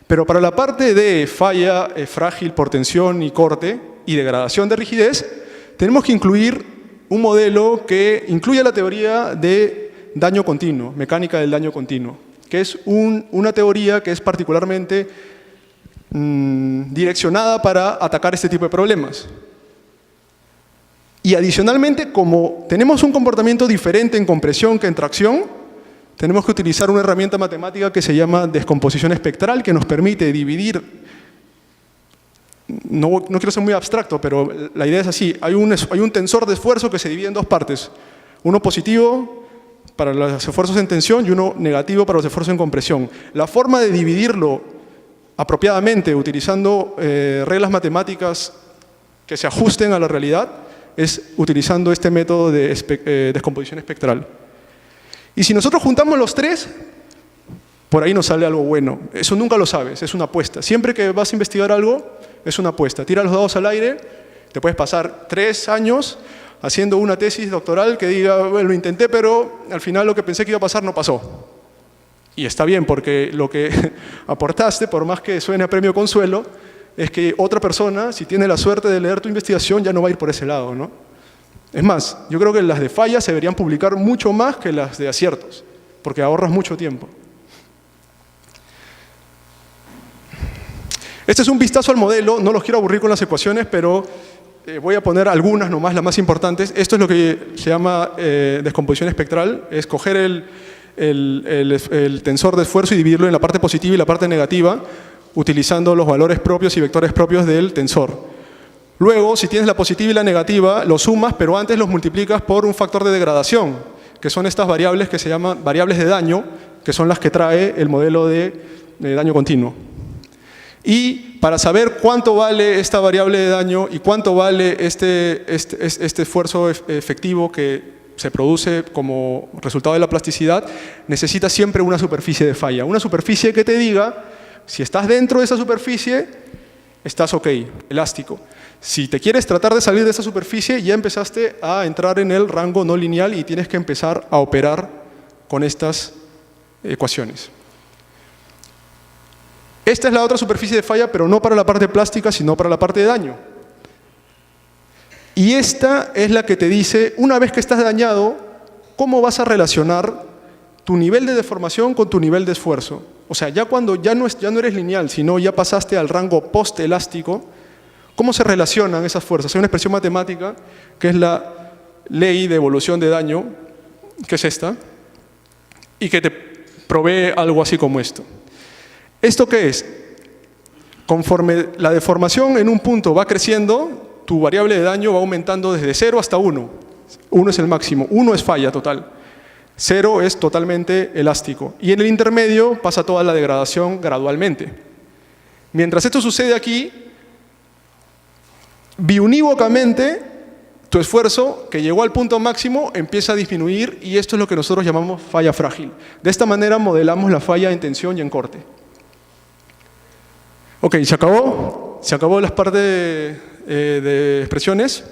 Pero para la parte de falla frágil por tensión y corte y degradación de rigidez, tenemos que incluir un modelo que incluya la teoría de daño continuo, mecánica del daño continuo, que es una teoría que es particularmente direccionada para atacar este tipo de problemas. Y adicionalmente, como tenemos un comportamiento diferente en compresión que en tracción, tenemos que utilizar una herramienta matemática que se llama descomposición espectral, que nos permite dividir. No quiero ser muy abstracto, pero la idea es así. Hay un tensor de esfuerzo que se divide en dos partes. Uno positivo para los esfuerzos en tensión y uno negativo para los esfuerzos en compresión. La forma de dividirlo apropiadamente, utilizando reglas matemáticas que se ajusten a la realidad, es utilizando este método de descomposición espectral. Y si nosotros juntamos los tres, por ahí nos sale algo bueno. Eso nunca lo sabes, es una apuesta. Siempre que vas a investigar algo, es una apuesta. Tira los dados al aire, te puedes pasar 3 años haciendo una tesis doctoral que diga, bueno, lo intenté, pero al final lo que pensé que iba a pasar no pasó. Y está bien, porque lo que aportaste, por más que suene a premio consuelo, es que otra persona, si tiene la suerte de leer tu investigación, ya no va a ir por ese lado, ¿no? Es más, yo creo que las de fallas se deberían publicar mucho más que las de aciertos, porque ahorras mucho tiempo. Este es un vistazo al modelo, no los quiero aburrir con las ecuaciones, pero voy a poner algunas nomás, las más importantes. Esto es lo que se llama descomposición espectral, es coger el tensor de esfuerzo y dividirlo en la parte positiva y la parte negativa, utilizando los valores propios y vectores propios del tensor. Luego, si tienes la positiva y la negativa, los sumas, pero antes los multiplicas por un factor de degradación, que son estas variables que se llaman variables de daño, que son las que trae el modelo de daño continuo. Y para saber cuánto vale esta variable de daño y cuánto vale este esfuerzo efectivo que se produce como resultado de la plasticidad, necesitas siempre una superficie de falla. Una superficie que te diga, si estás dentro de esa superficie, estás ok, elástico. Si te quieres tratar de salir de esa superficie, ya empezaste a entrar en el rango no lineal y tienes que empezar a operar con estas ecuaciones. Esta es la otra superficie de falla, pero no para la parte plástica, sino para la parte de daño. Y esta es la que te dice, una vez que estás dañado, cómo vas a relacionar tu nivel de deformación con tu nivel de esfuerzo. O sea, ya cuando ya no eres lineal, sino ya pasaste al rango postelástico, ¿cómo se relacionan esas fuerzas? Hay una expresión matemática que es la ley de evolución de daño, que es esta, y que te provee algo así como esto. ¿Esto qué es? Conforme la deformación en un punto va creciendo, tu variable de daño va aumentando desde 0 hasta 1. 1 es el máximo, 1 es falla total. 0 es totalmente elástico. Y en el intermedio pasa toda la degradación gradualmente. Mientras esto sucede aquí, biunívocamente, tu esfuerzo, que llegó al punto máximo, empieza a disminuir y esto es lo que nosotros llamamos falla frágil. De esta manera modelamos la falla en tensión y en corte. Ok, se acabó las partes de expresiones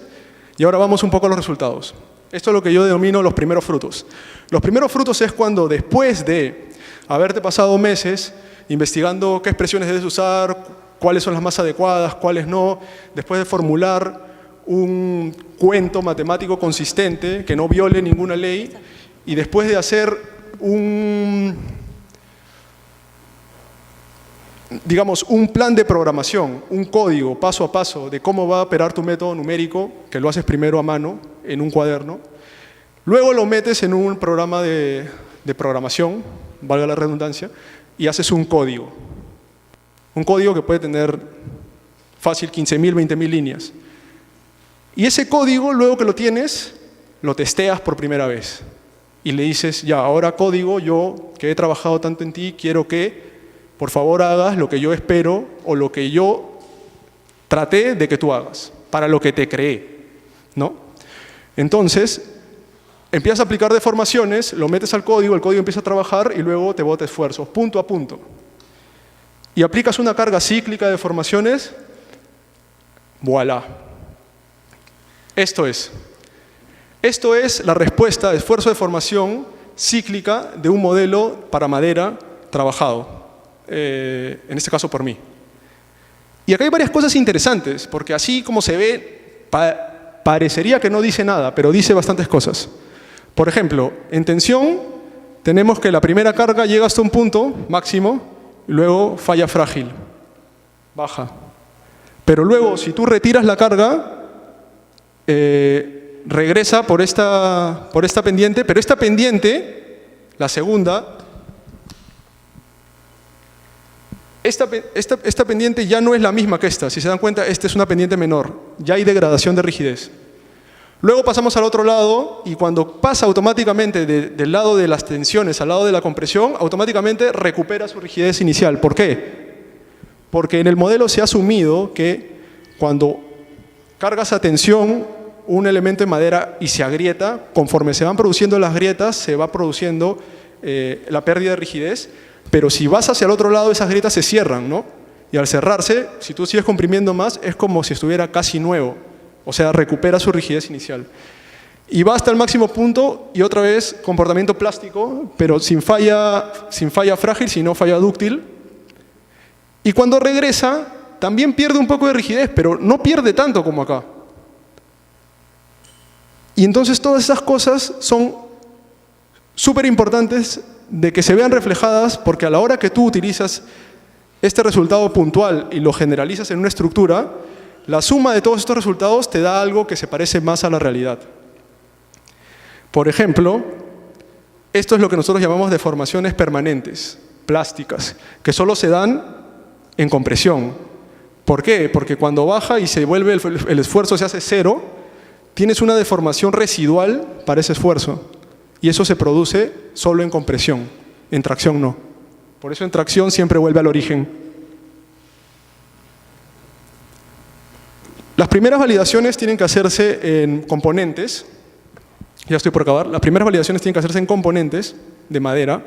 y ahora vamos un poco a los resultados. Esto es lo que yo denomino los primeros frutos. Los primeros frutos es cuando después de haberte pasado meses investigando qué expresiones debes usar, cuáles son las más adecuadas, cuáles no, después de formular un cuento matemático consistente que no viole ninguna ley y después de hacer un plan de programación, un código paso a paso de cómo va a operar tu método numérico, que lo haces primero a mano en un cuaderno, luego lo metes en un programa de programación, valga la redundancia, y haces un código. Un código que puede tener fácil 15.000, 20.000 líneas. Y ese código, luego que lo tienes, lo testeas por primera vez. Y le dices, ya, ahora código, yo que he trabajado tanto en ti, quiero que, por favor, hagas lo que yo espero o lo que yo traté de que tú hagas, para lo que te creé, ¿no? Entonces, empiezas a aplicar deformaciones, lo metes al código, el código empieza a trabajar y luego te bota esfuerzos, punto a punto. Y aplicas una carga cíclica de deformaciones, voilà. Esto es. Esto es la respuesta de esfuerzo de formación cíclica de un modelo para madera trabajado, en este caso por mí. Y acá hay varias cosas interesantes, porque así como se ve, parecería que no dice nada, pero dice bastantes cosas. Por ejemplo, en tensión tenemos que la primera carga llega hasta un punto máximo, y luego falla frágil, baja. Pero luego, si tú retiras la carga, regresa por esta pendiente, pero esta pendiente, la segunda, esta pendiente ya no es la misma que esta. Si se dan cuenta, esta es una pendiente menor. Ya hay degradación de rigidez. Luego pasamos al otro lado y cuando pasa automáticamente del lado de las tensiones al lado de la compresión, automáticamente recupera su rigidez inicial. ¿Por qué? Porque en el modelo se ha asumido que cuando cargas a tensión un elemento de madera y se agrieta, conforme se van produciendo las grietas, se va produciendo la pérdida de rigidez, pero si vas hacia el otro lado, esas grietas se cierran, ¿no? Y al cerrarse, si tú sigues comprimiendo más, es como si estuviera casi nuevo, o sea, recupera su rigidez inicial. Y va hasta el máximo punto y otra vez comportamiento plástico, pero sin falla frágil, sino falla dúctil. Y cuando regresa, también pierde un poco de rigidez, pero no pierde tanto como acá. Y entonces todas esas cosas son súper importantes de que se vean reflejadas, porque a la hora que tú utilizas este resultado puntual y lo generalizas en una estructura, la suma de todos estos resultados te da algo que se parece más a la realidad. Por ejemplo, esto es lo que nosotros llamamos deformaciones permanentes, plásticas, que solo se dan en compresión. ¿Por qué? Porque cuando baja y se vuelve el esfuerzo se hace cero, tienes una deformación residual para ese esfuerzo. Y eso se produce solo en compresión, en tracción no. Por eso en tracción siempre vuelve al origen. Las primeras validaciones tienen que hacerse en componentes. Ya estoy por acabar. Las primeras validaciones tienen que hacerse en componentes de madera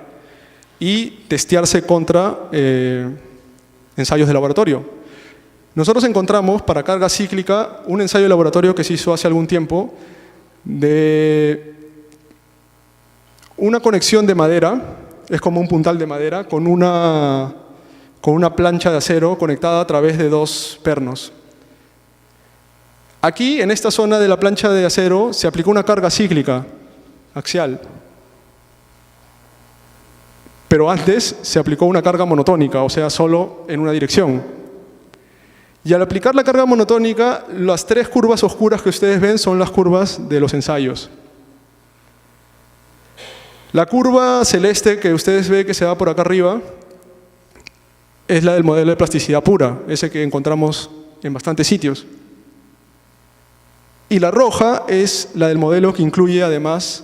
y testearse contra ensayos de laboratorio. Nosotros encontramos para carga cíclica un ensayo de laboratorio que se hizo hace algún tiempo de una conexión de madera, es como un puntal de madera, con una plancha de acero conectada a través de dos pernos. Aquí, en esta zona de la plancha de acero, se aplicó una carga cíclica, axial. Pero antes se aplicó una carga monotónica, o sea, solo en una dirección. Y al aplicar la carga monotónica, las tres curvas oscuras que ustedes ven son las curvas de los ensayos. La curva celeste que ustedes ven que se va por acá arriba es la del modelo de plasticidad pura, ese que encontramos en bastantes sitios. Y la roja es la del modelo que incluye además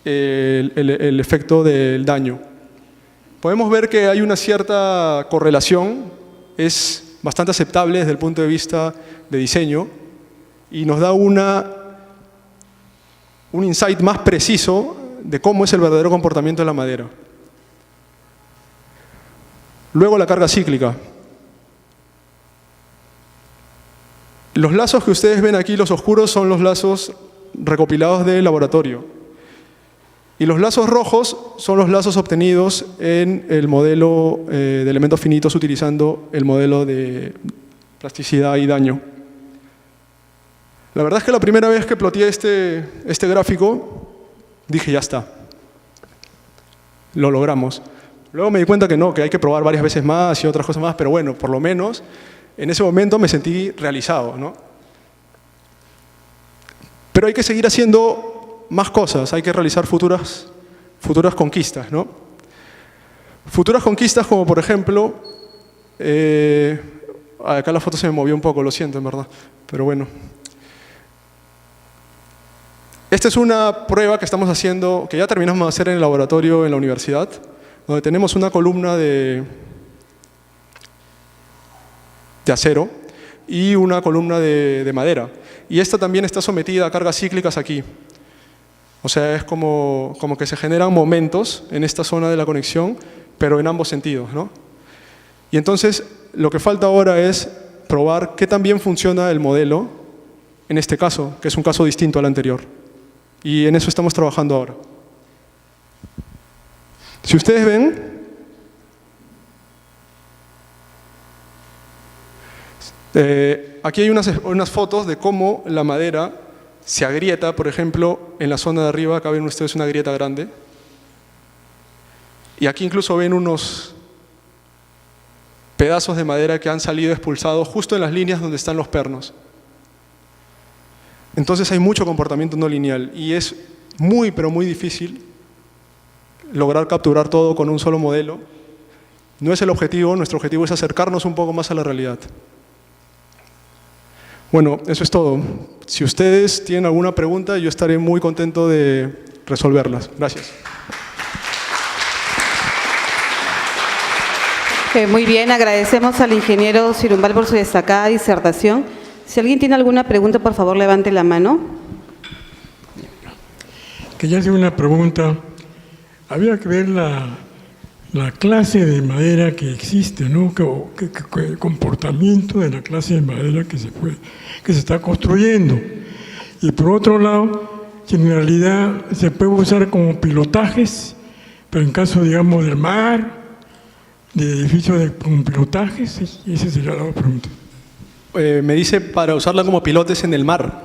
el efecto del daño. Podemos ver que hay una cierta correlación, es bastante aceptable desde el punto de vista de diseño y nos da un insight más preciso de cómo es el verdadero comportamiento de la madera. Luego la carga cíclica. Los lazos que ustedes ven aquí, los oscuros, son los lazos recopilados del laboratorio. Y los lazos rojos son los lazos obtenidos en el modelo de elementos finitos utilizando el modelo de plasticidad y daño. La verdad es que la primera vez que ploteé este gráfico, dije, ya está. Lo logramos. Luego me di cuenta que no, que hay que probar varias veces más y otras cosas más, pero bueno, por lo menos en ese momento me sentí realizado, ¿no? Pero hay que seguir haciendo más cosas, hay que realizar futuras conquistas, ¿no? Futuras conquistas como, por ejemplo, acá la foto se me movió un poco, lo siento, en verdad, pero bueno. Esta es una prueba que estamos haciendo, que ya terminamos de hacer en el laboratorio en la universidad, donde tenemos una columna de acero y una columna de madera. Y esta también está sometida a cargas cíclicas aquí. O sea, es como que se generan momentos en esta zona de la conexión, pero en ambos sentidos, ¿no? Y entonces, lo que falta ahora es probar qué tan bien funciona el modelo, en este caso, que es un caso distinto al anterior. Y en eso estamos trabajando ahora. Si ustedes ven, aquí hay unas fotos de cómo la madera se agrieta, por ejemplo, en la zona de arriba, acá ven ustedes una grieta grande. Y aquí incluso ven unos pedazos de madera que han salido expulsados justo en las líneas donde están los pernos. Entonces hay mucho comportamiento no lineal y es muy, pero muy difícil lograr capturar todo con un solo modelo. No es el objetivo, nuestro objetivo es acercarnos un poco más a la realidad. Bueno, eso es todo. Si ustedes tienen alguna pregunta, yo estaré muy contento de resolverlas. Gracias. Muy bien, agradecemos al ingeniero Sirumbal por su destacada disertación. Si alguien tiene alguna pregunta, por favor, levante la mano. Quería hacer una pregunta. Había que ver la clase de madera que existe, ¿no? El comportamiento de la clase de madera que se está construyendo. Y por otro lado, si en realidad se puede usar como pilotajes, pero en caso, digamos, del mar, de edificios con pilotajes, esa sería la pregunta. Me dice para usarla como pilotes en el mar.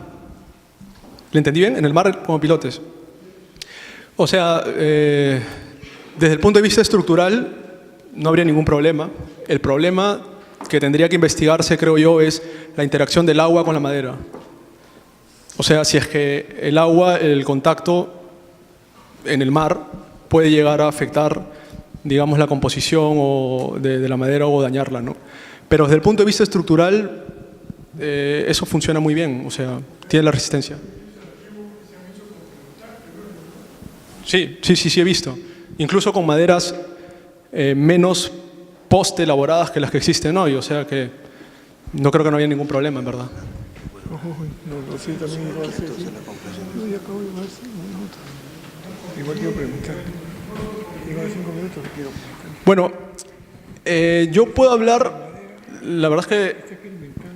¿Le entendí bien? En el mar como pilotes. O sea, desde el punto de vista estructural no habría ningún problema. El problema que tendría que investigarse, creo yo, es la interacción del agua con la madera. O sea, si es que el agua, el contacto en el mar puede llegar a afectar, digamos, la composición de la madera o dañarla, ¿no? Pero desde el punto de vista estructural, eso funciona muy bien, o sea, tiene la resistencia. Sí, he visto. Incluso con maderas menos post-elaboradas que las que existen hoy, o sea que no creo que no haya ningún problema, en verdad. Bueno, yo puedo hablar, la verdad es que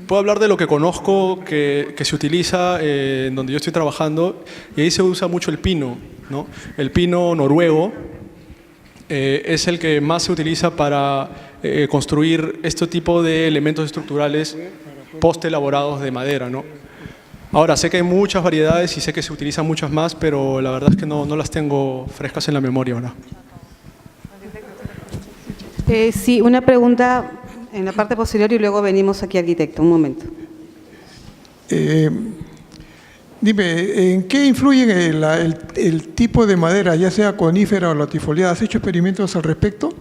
puedo hablar de lo que conozco, que se utiliza en donde yo estoy trabajando, y ahí se usa mucho el pino, ¿no? El pino noruego es el que más se utiliza para construir este tipo de elementos estructurales post-elaborados de madera, ¿no? Ahora, sé que hay muchas variedades y sé que se utilizan muchas más, pero la verdad es que no las tengo frescas en la memoria ahora. Sí, una pregunta en la parte posterior y luego venimos aquí, arquitecto. Un momento. Dime, ¿en qué influye el tipo de madera, ya sea conífera o latifoliada? ¿Has hecho experimentos al respecto?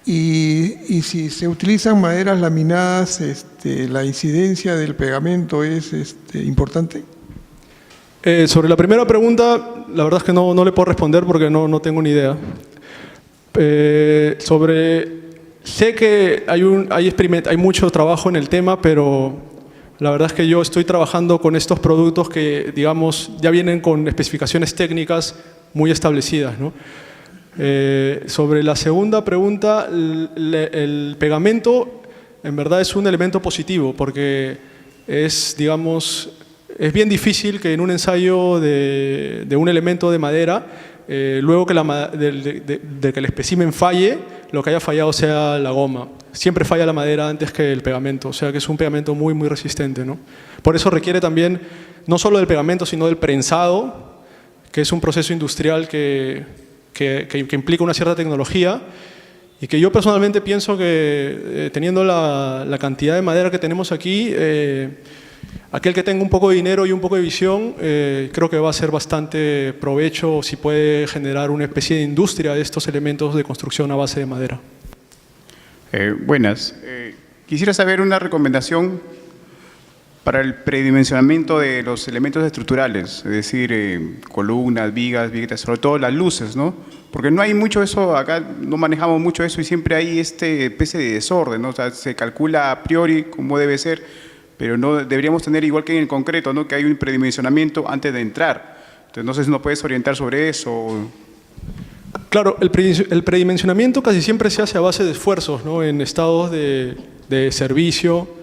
Y si se utilizan maderas laminadas, ¿la incidencia del pegamento es importante? Sobre la primera pregunta, la verdad es que no le puedo responder porque no tengo ni idea. Sé que hay mucho trabajo en el tema, pero la verdad es que yo estoy trabajando con estos productos que, digamos, ya vienen con especificaciones técnicas muy establecidas, ¿no? Sobre la segunda pregunta, el pegamento en verdad es un elemento positivo porque es bien difícil que en un ensayo de un elemento de madera, luego que que el espécimen falle, lo que haya fallado sea la goma. Siempre falla la madera antes que el pegamento, o sea que es un pegamento muy, muy resistente, ¿no? Por eso requiere también, no solo del pegamento, sino del prensado, que es un proceso industrial que implica una cierta tecnología y que yo personalmente pienso que teniendo la cantidad de madera que tenemos aquí, aquel que tenga un poco de dinero y un poco de visión, creo que va a ser bastante provecho si puede generar una especie de industria de estos elementos de construcción a base de madera. Buenas. Quisiera saber una recomendación para el predimensionamiento de los elementos estructurales, es decir, columnas, vigas, viguetas, sobre todo las luces, ¿no? Porque no hay mucho eso, acá no manejamos mucho eso y siempre hay especie de desorden, ¿no? O sea, se calcula a priori cómo debe ser, pero no deberíamos tener, igual que en el concreto, ¿no? Que hay un predimensionamiento antes de entrar. Entonces, no sé si nos puedes orientar sobre eso. Claro, el predimensionamiento casi siempre se hace a base de esfuerzos, ¿no? En estados de servicio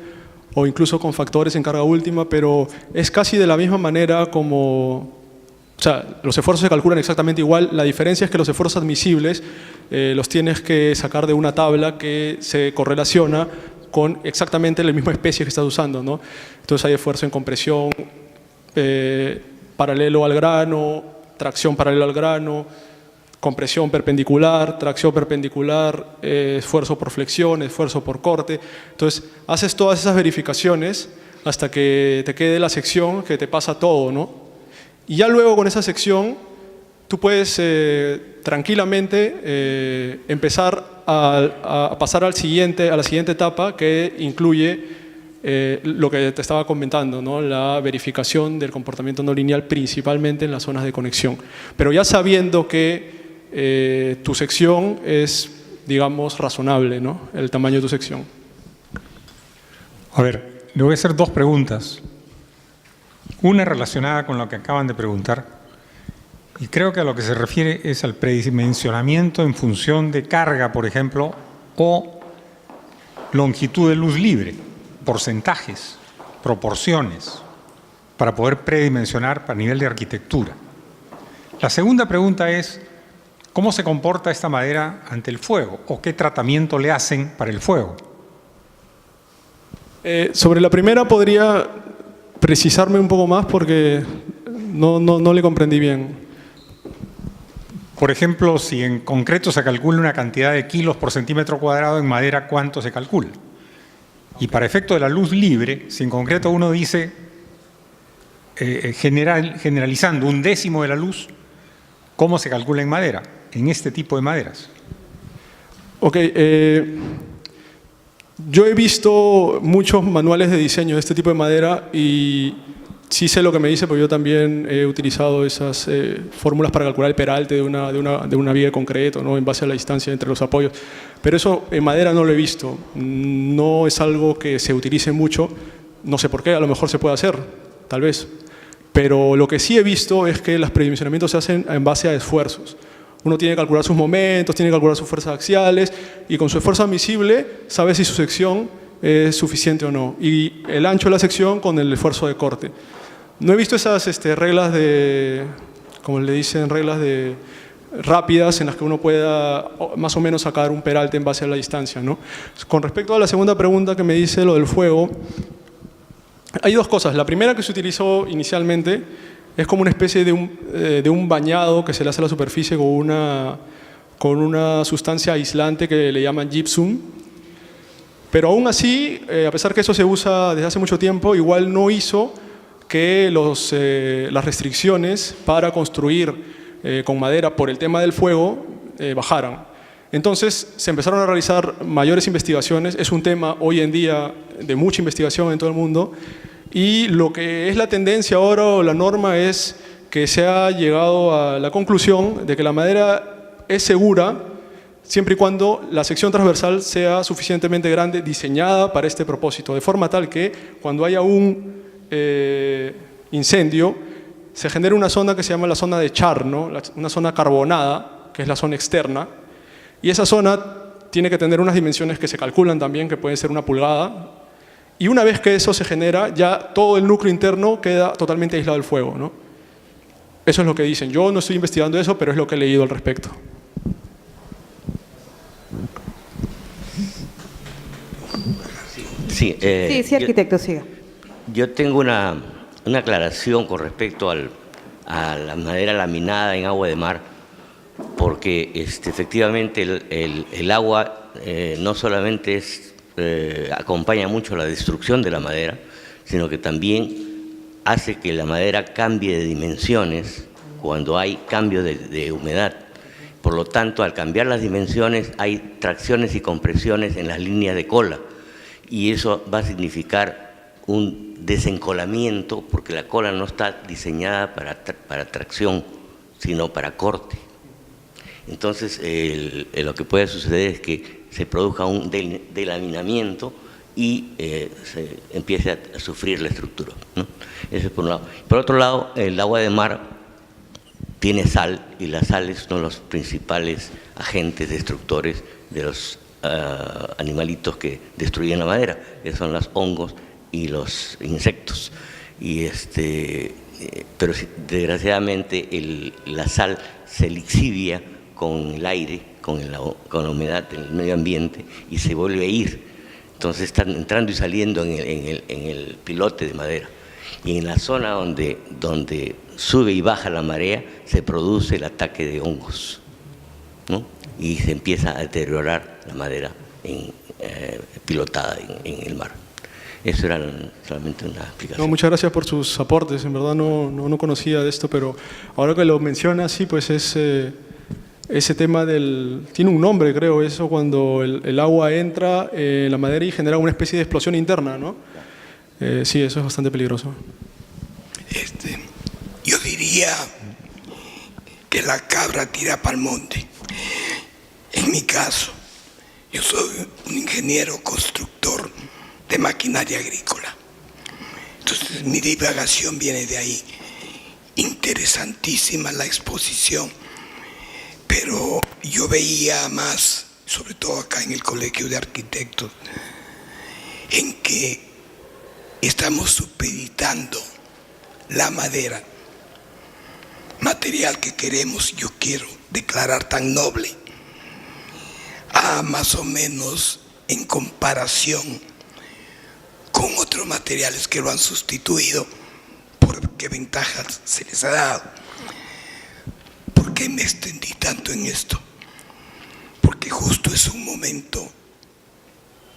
o incluso con factores en carga última, pero es casi de la misma manera como sea, los esfuerzos se calculan exactamente igual. La diferencia es que los esfuerzos admisibles los tienes que sacar de una tabla que se correlaciona con exactamente la misma especie que estás usando, ¿no? Entonces hay esfuerzo en compresión paralelo al grano, tracción paralela al grano, compresión perpendicular, tracción perpendicular, esfuerzo por flexión, esfuerzo por corte. Entonces haces todas esas verificaciones hasta que te quede la sección que te pasa todo, ¿no? Y ya luego con esa sección tú puedes tranquilamente empezar a pasar a la siguiente etapa, que incluye lo que te estaba comentando, ¿no? La verificación del comportamiento no lineal, principalmente en las zonas de conexión. Pero ya sabiendo que tu sección es, digamos, razonable, ¿no? El tamaño de tu sección. A ver, le voy a hacer dos preguntas. Una relacionada con lo que acaban de preguntar, y creo que a lo que se refiere es al predimensionamiento en función de carga, por ejemplo, o longitud de luz libre, porcentajes, proporciones, para poder predimensionar a nivel de arquitectura. La segunda pregunta es, ¿cómo se comporta esta madera ante el fuego? ¿O qué tratamiento le hacen para el fuego? Sobre la primera podría precisarme un poco más porque no le comprendí bien. Por ejemplo, si en concreto se calcula una cantidad de kilos por centímetro cuadrado, en madera, ¿cuánto se calcula? Y para efecto de la luz libre, si en concreto uno dice, generalizando, 1/10 de la luz, ¿cómo se calcula en madera? En este tipo de maderas. Ok, yo he visto muchos manuales de diseño de este tipo de madera y sí sé lo que me dice, porque yo también he utilizado esas fórmulas para calcular el peralte de una viga de concreto, ¿no? En base a la distancia entre los apoyos. Pero eso en madera no lo he visto. No es algo que se utilice mucho. No sé por qué, a lo mejor se puede hacer, tal vez. Pero lo que sí he visto es que los predimensionamientos se hacen en base a esfuerzos. Uno tiene que calcular sus momentos, tiene que calcular sus fuerzas axiales y con su esfuerzo admisible sabe si su sección es suficiente o no. Y el ancho de la sección con el esfuerzo de corte. No he visto esas reglas de, como le dicen, reglas de rápidas en las que uno pueda más o menos sacar un peralte en base a la distancia, ¿no? Con respecto a la segunda pregunta que me dice lo del fuego, hay dos cosas. La primera que se utilizó inicialmente es como una especie de un bañado que se le hace a la superficie con una sustancia aislante que le llaman gypsum. Pero aún así, a pesar que eso se usa desde hace mucho tiempo, igual no hizo que las restricciones para construir con madera por el tema del fuego bajaran. Entonces se empezaron a realizar mayores investigaciones. Es un tema hoy en día de mucha investigación en todo el mundo. Y lo que es la tendencia ahora o la norma es que se ha llegado a la conclusión de que la madera es segura siempre y cuando la sección transversal sea suficientemente grande, diseñada para este propósito, de forma tal que cuando haya un incendio se genera una zona que se llama la zona de char, ¿no? Una zona carbonada, que es la zona externa, y esa zona tiene que tener unas dimensiones que se calculan también, que pueden ser 1 pulgada. Y una vez que eso se genera, ya todo el núcleo interno queda totalmente aislado del fuego, ¿no? Eso es lo que dicen. Yo no estoy investigando eso, pero es lo que he leído al respecto. Sí, Sí, arquitecto, siga. Yo tengo una aclaración con respecto a la madera laminada en agua de mar, porque efectivamente el agua no solamente acompaña mucho la destrucción de la madera, sino que también hace que la madera cambie de dimensiones cuando hay cambio de humedad. Por lo tanto, al cambiar las dimensiones hay tracciones y compresiones en las líneas de cola, y eso va a significar un desencolamiento, porque la cola no está diseñada para tracción, sino para corte. Entonces, lo que puede suceder es que se produzca un delaminamiento y se empiece a sufrir la estructura, ¿no? Eso es por un lado. Por otro lado, el agua de mar tiene sal, y la sal es uno de los principales agentes destructores de los animalitos que destruyen la madera, que son los hongos y los insectos. Y pero desgraciadamente la sal se lixivia con el aire, con la humedad del medio ambiente y se vuelve a ir. Entonces están entrando y saliendo en el pilote de madera. Y en la zona donde sube y baja la marea se produce el ataque de hongos, ¿no? Y se empieza a deteriorar la madera pilotada en el mar. Eso era solamente una explicación. No, muchas gracias por sus aportes. En verdad no conocía de esto, pero ahora que lo menciona, sí, pues es ese tema tiene un nombre, creo, eso cuando el agua entra en la madera y genera una especie de explosión interna, ¿no? Sí, eso es bastante peligroso. Yo diría que la cabra tira para el monte. En mi caso, yo soy un ingeniero constructor de maquinaria agrícola. Entonces mi divagación viene de ahí. Interesantísima la exposición, pero yo veía más, sobre todo acá en el Colegio de Arquitectos, en que estamos supeditando la madera, material que queremos, yo quiero declarar tan noble, a más o menos en comparación con otros materiales que lo han sustituido, por qué ventajas se les ha dado. ¿Por qué me extendí tanto en esto? Porque justo es un momento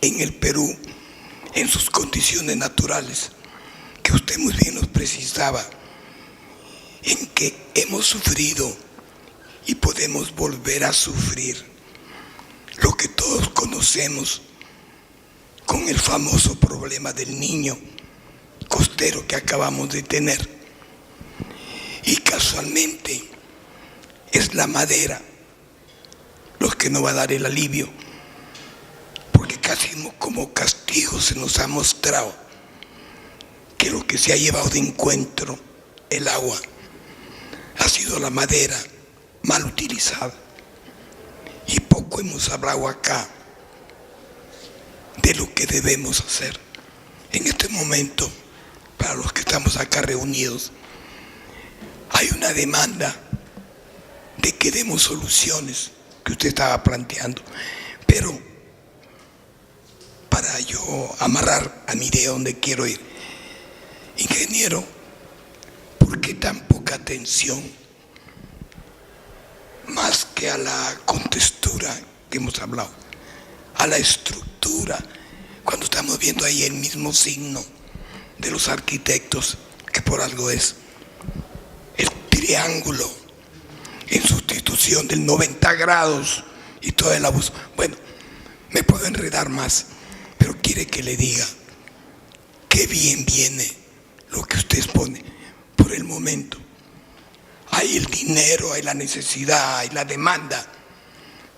en el Perú, en sus condiciones naturales, que usted muy bien nos precisaba, en que hemos sufrido y podemos volver a sufrir lo que todos conocemos con el famoso problema del niño costero que acabamos de tener. Y casualmente es la madera lo que nos va a dar el alivio, porque casi como castigo se nos ha mostrado que lo que se ha llevado de encuentro el agua ha sido la madera mal utilizada. Y poco hemos hablado acá de lo que debemos hacer. En este momento, para los que estamos acá reunidos, hay una demanda de que demos soluciones que usted estaba planteando. Pero para yo amarrar a mi idea donde quiero ir, ingeniero, ¿por qué tan poca atención más que a la contextura que hemos hablado, a la estructura, cuando estamos viendo ahí el mismo signo de los arquitectos, que por algo es el triángulo en sustitución del 90 grados y todo el abuso? Bueno, me puedo enredar más, pero quiere que le diga qué bien viene lo que usted expone. Por el momento hay el dinero, hay la necesidad, hay la demanda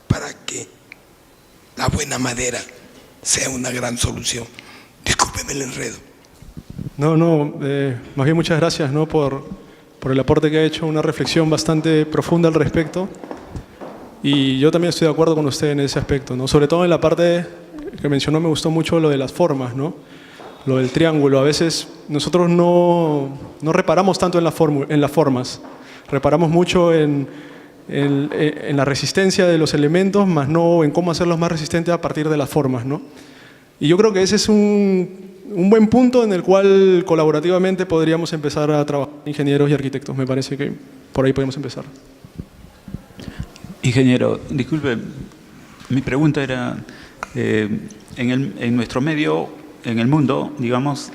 para que la buena madera sea una gran solución. Discúlpeme el enredo. No, más bien muchas gracias, ¿no? por el aporte que ha hecho, una reflexión bastante profunda al respecto. Y yo también estoy de acuerdo con usted en ese aspecto, ¿no? Sobre todo en la parte que mencionó, me gustó mucho lo de las formas, ¿no? Lo del triángulo. A veces nosotros no reparamos tanto en las formas, reparamos mucho en la resistencia de los elementos, más no en cómo hacerlos más resistentes a partir de las formas, ¿no? Y yo creo que ese es un buen punto en el cual colaborativamente podríamos empezar a trabajar ingenieros y arquitectos. Me parece que por ahí podemos empezar. Ingeniero, disculpe, mi pregunta era, en nuestro medio, en el mundo, digamos,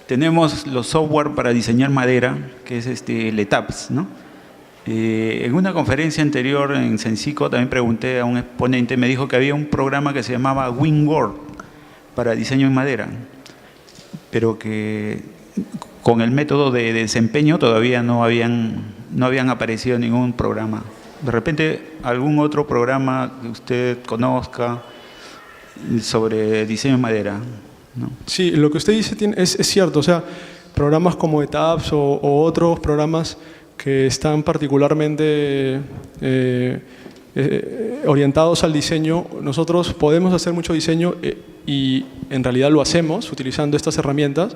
tenemos los software para diseñar madera, que es el ETAPS, ¿no? En una conferencia anterior en Sensico también pregunté a un exponente, me dijo que había un programa que se llamaba WinWorld para diseño en madera, pero que con el método de desempeño todavía no habían aparecido ningún programa. De repente, algún otro programa que usted conozca sobre diseño en madera, ¿no? Sí, lo que usted dice es cierto. O sea, programas como ETAPS o otros programas que están particularmente orientados al diseño, nosotros podemos hacer mucho diseño y en realidad lo hacemos utilizando estas herramientas,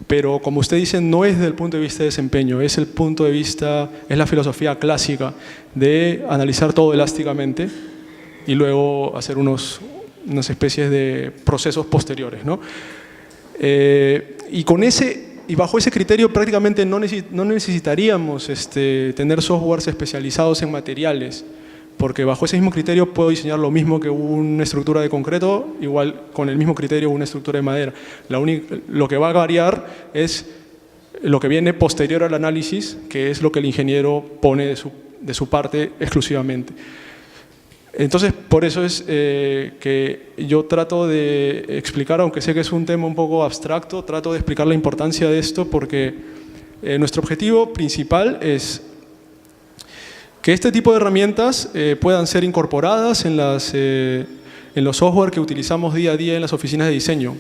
pero como usted dice, no es desde el punto de vista de desempeño, es el punto de vista, es la filosofía clásica de analizar todo elásticamente y luego hacer unas especies de procesos posteriores, ¿no? Y bajo ese criterio prácticamente no necesitaríamos tener softwares especializados en materiales, porque bajo ese mismo criterio puedo diseñar lo mismo que una estructura de concreto, igual con el mismo criterio una estructura de madera. Lo que va a variar es lo que viene posterior al análisis, que es lo que el ingeniero pone de su parte exclusivamente. Entonces, por eso es que yo trato de explicar, aunque sé que es un tema un poco abstracto, trato de explicar la importancia de esto porque nuestro objetivo principal es que este tipo de herramientas puedan ser incorporadas en los software que utilizamos día a día en las oficinas de diseño.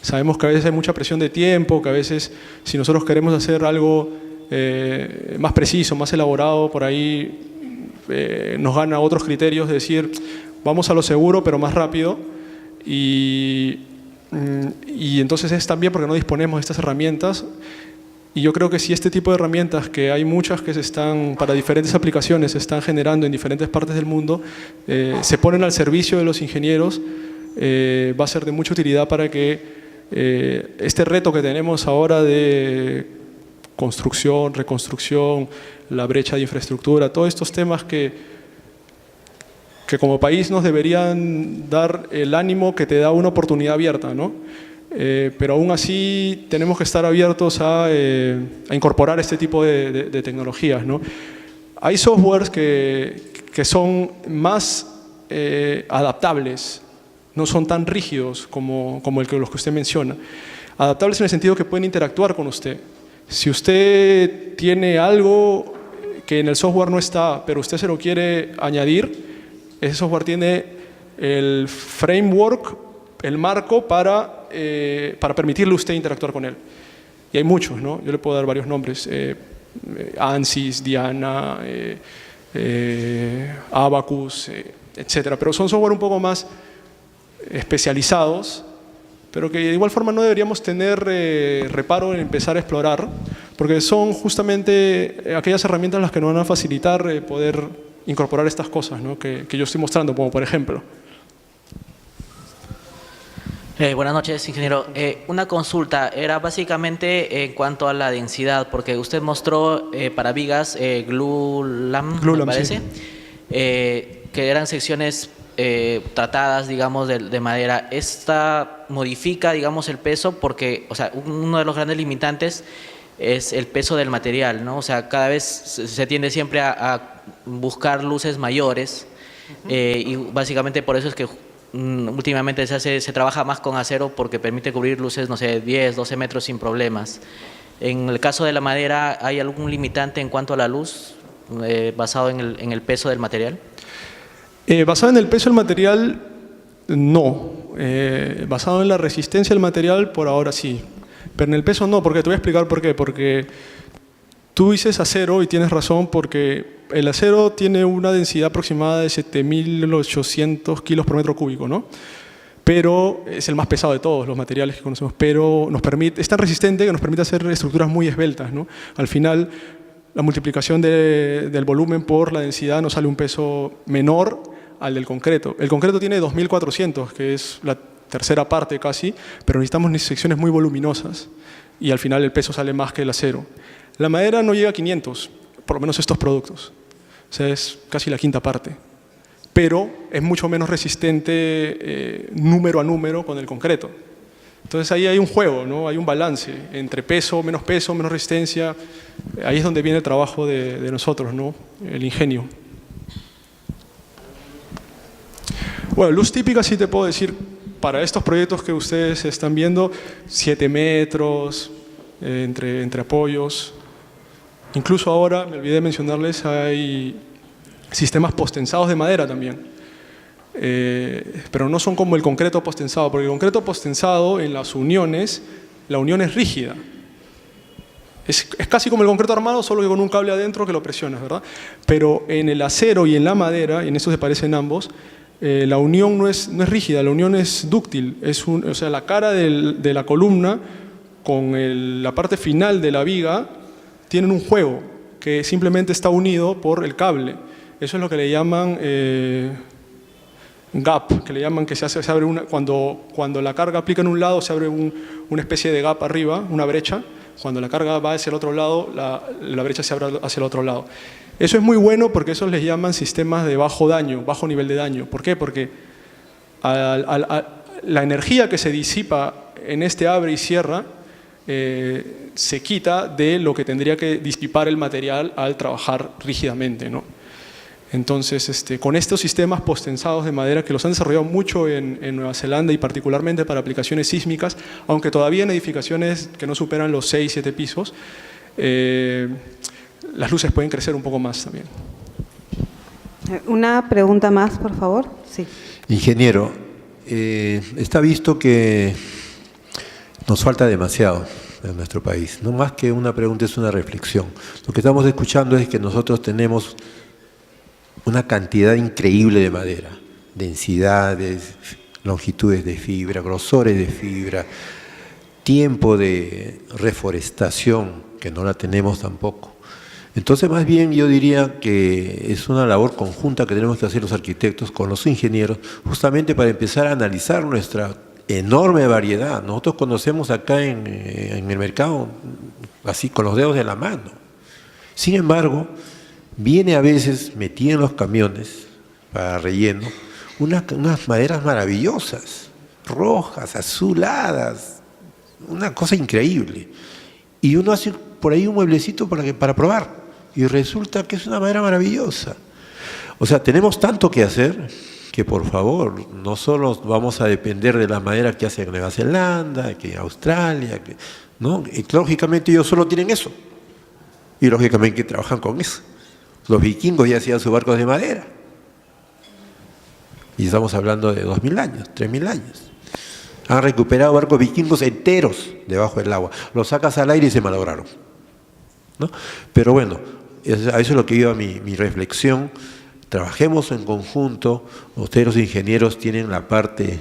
Sabemos que a veces hay mucha presión de tiempo, que a veces si nosotros queremos hacer algo más preciso, más elaborado, por ahí nos gana otros criterios de decir vamos a lo seguro pero más rápido y entonces es también porque no disponemos de estas herramientas. Y yo creo que si este tipo de herramientas, que hay muchas que para diferentes aplicaciones, se están generando en diferentes partes del mundo, se ponen al servicio de los ingenieros, va a ser de mucha utilidad para que este reto que tenemos ahora de construcción, reconstrucción, la brecha de infraestructura, todos estos temas que como país nos deberían dar el ánimo que te da una oportunidad abierta, ¿no? Pero aún así tenemos que estar abiertos a incorporar este tipo de tecnologías, ¿no? Hay softwares que son más adaptables, no son tan rígidos como los que usted menciona. Adaptables en el sentido que pueden interactuar con usted. Si usted tiene algo que en el software no está, pero usted se lo quiere añadir, ese software tiene el framework, el marco para permitirle a usted interactuar con él. Y hay muchos, ¿no? Yo le puedo dar varios nombres. ANSYS, Diana, Abacus, etcétera. Pero son software un poco más especializados, pero que de igual forma no deberíamos tener reparo en empezar a explorar, porque son justamente aquellas herramientas las que nos van a facilitar poder incorporar estas cosas, ¿no? que yo estoy mostrando, como por ejemplo. Buenas noches, ingeniero. Una consulta, era básicamente en cuanto a la densidad, porque usted mostró para vigas Glulam, me parece, sí. Que eran secciones tratadas, digamos, de madera. ¿Esta modifica, digamos, el peso? Porque, o sea, uno de los grandes limitantes es el peso del material, ¿no? O sea, cada vez se tiende siempre a buscar luces mayores y básicamente por eso es que últimamente se trabaja más con acero porque permite cubrir luces, no sé, 10, 12 metros sin problemas. En el caso de la madera, ¿hay algún limitante en cuanto a la luz basado en el peso del material? Basado en el peso del material, no. Basado en la resistencia del material, por ahora sí. Pero en el peso no, porque te voy a explicar por qué. Porque tú dices acero y tienes razón, porque el acero tiene una densidad aproximada de 7.800 kilos por metro cúbico, ¿no? Pero es el más pesado de todos los materiales que conocemos, pero es tan resistente que nos permite hacer estructuras muy esbeltas, ¿no? Al final, la multiplicación del volumen por la densidad nos sale un peso menor al del concreto. El concreto tiene 2.400, que es la tercera parte casi, pero necesitamos secciones muy voluminosas y al final el peso sale más que el acero. La madera no llega a 500, por lo menos estos productos. O sea, es casi la quinta parte. Pero es mucho menos resistente número a número con el concreto. Entonces ahí hay un juego, ¿no? Hay un balance entre peso, menos resistencia. Ahí es donde viene el trabajo de nosotros, ¿no? El ingenio. Bueno, luz típica sí te puedo decir, para estos proyectos que ustedes están viendo, 7 metros entre apoyos. Incluso ahora, me olvidé de mencionarles, hay sistemas postensados de madera también. Pero no son como el concreto postensado, porque el concreto postensado en las uniones, la unión es rígida. Es casi como el concreto armado, solo que con un cable adentro que lo presionas, ¿verdad? Pero en el acero y en la madera, y en eso se parecen ambos, la unión no es rígida, la unión es dúctil. O sea, la cara de la columna con la parte final de la viga tienen un juego que simplemente está unido por el cable. Eso es lo que le llaman gap, que le llaman que se abre cuando la carga aplica en un lado se abre una especie de gap arriba, una brecha. Cuando la carga va hacia el otro lado, la brecha se abre hacia el otro lado. Eso es muy bueno porque eso les llaman sistemas de bajo daño, bajo nivel de daño. ¿Por qué? Porque la energía que se disipa en este abre y cierra se quita de lo que tendría que disipar el material al trabajar rígidamente, ¿no? Entonces, con estos sistemas postensados de madera que los han desarrollado mucho en Nueva Zelanda y particularmente para aplicaciones sísmicas, aunque todavía en edificaciones que no superan los 6, 7 pisos, las luces pueden crecer un poco más también. Una pregunta más, por favor. Sí. Ingeniero, está visto que nos falta demasiado en nuestro país. No más que una pregunta, es una reflexión. Lo que estamos escuchando es que nosotros tenemos una cantidad increíble de madera, densidades, longitudes de fibra, grosores de fibra, tiempo de reforestación, que no la tenemos tampoco. Entonces, más bien yo diría que es una labor conjunta que tenemos que hacer los arquitectos con los ingenieros, justamente para empezar a analizar nuestra enorme variedad. Nosotros conocemos acá en el mercado, así con los dedos de la mano. Sin embargo, viene a veces metida en los camiones para relleno unas maderas maravillosas, rojas, azuladas, una cosa increíble. Y uno hace por ahí un mueblecito para probar y resulta que es una madera maravillosa. O sea, tenemos tanto que hacer que, por favor, no solo vamos a depender de la madera que hace en Nueva Zelanda, que en Australia, ¿no? Y, lógicamente ellos solo tienen eso y lógicamente trabajan con eso. Los vikingos ya hacían sus barcos de madera. Y estamos hablando de 2000 años, 3000 años. Han recuperado barcos vikingos enteros debajo del agua. Los sacas al aire y se malograron, ¿no? Pero bueno, a eso es lo que iba mi reflexión. Trabajemos en conjunto. Ustedes los ingenieros tienen la parte,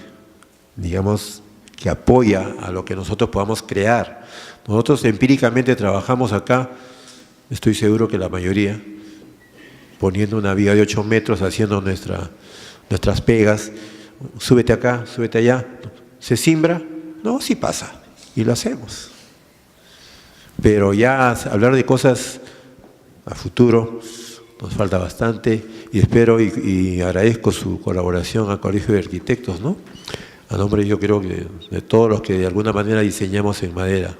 digamos, que apoya a lo que nosotros podamos crear. Nosotros empíricamente trabajamos acá, estoy seguro que la mayoría, poniendo una viga de 8 metros, haciendo nuestras pegas, súbete acá, súbete allá, ¿se simbra? No, sí pasa, y lo hacemos. Pero ya hablar de cosas a futuro nos falta bastante, y espero y agradezco su colaboración al Colegio de Arquitectos, ¿no? A nombre, yo creo que de todos los que de alguna manera diseñamos en madera.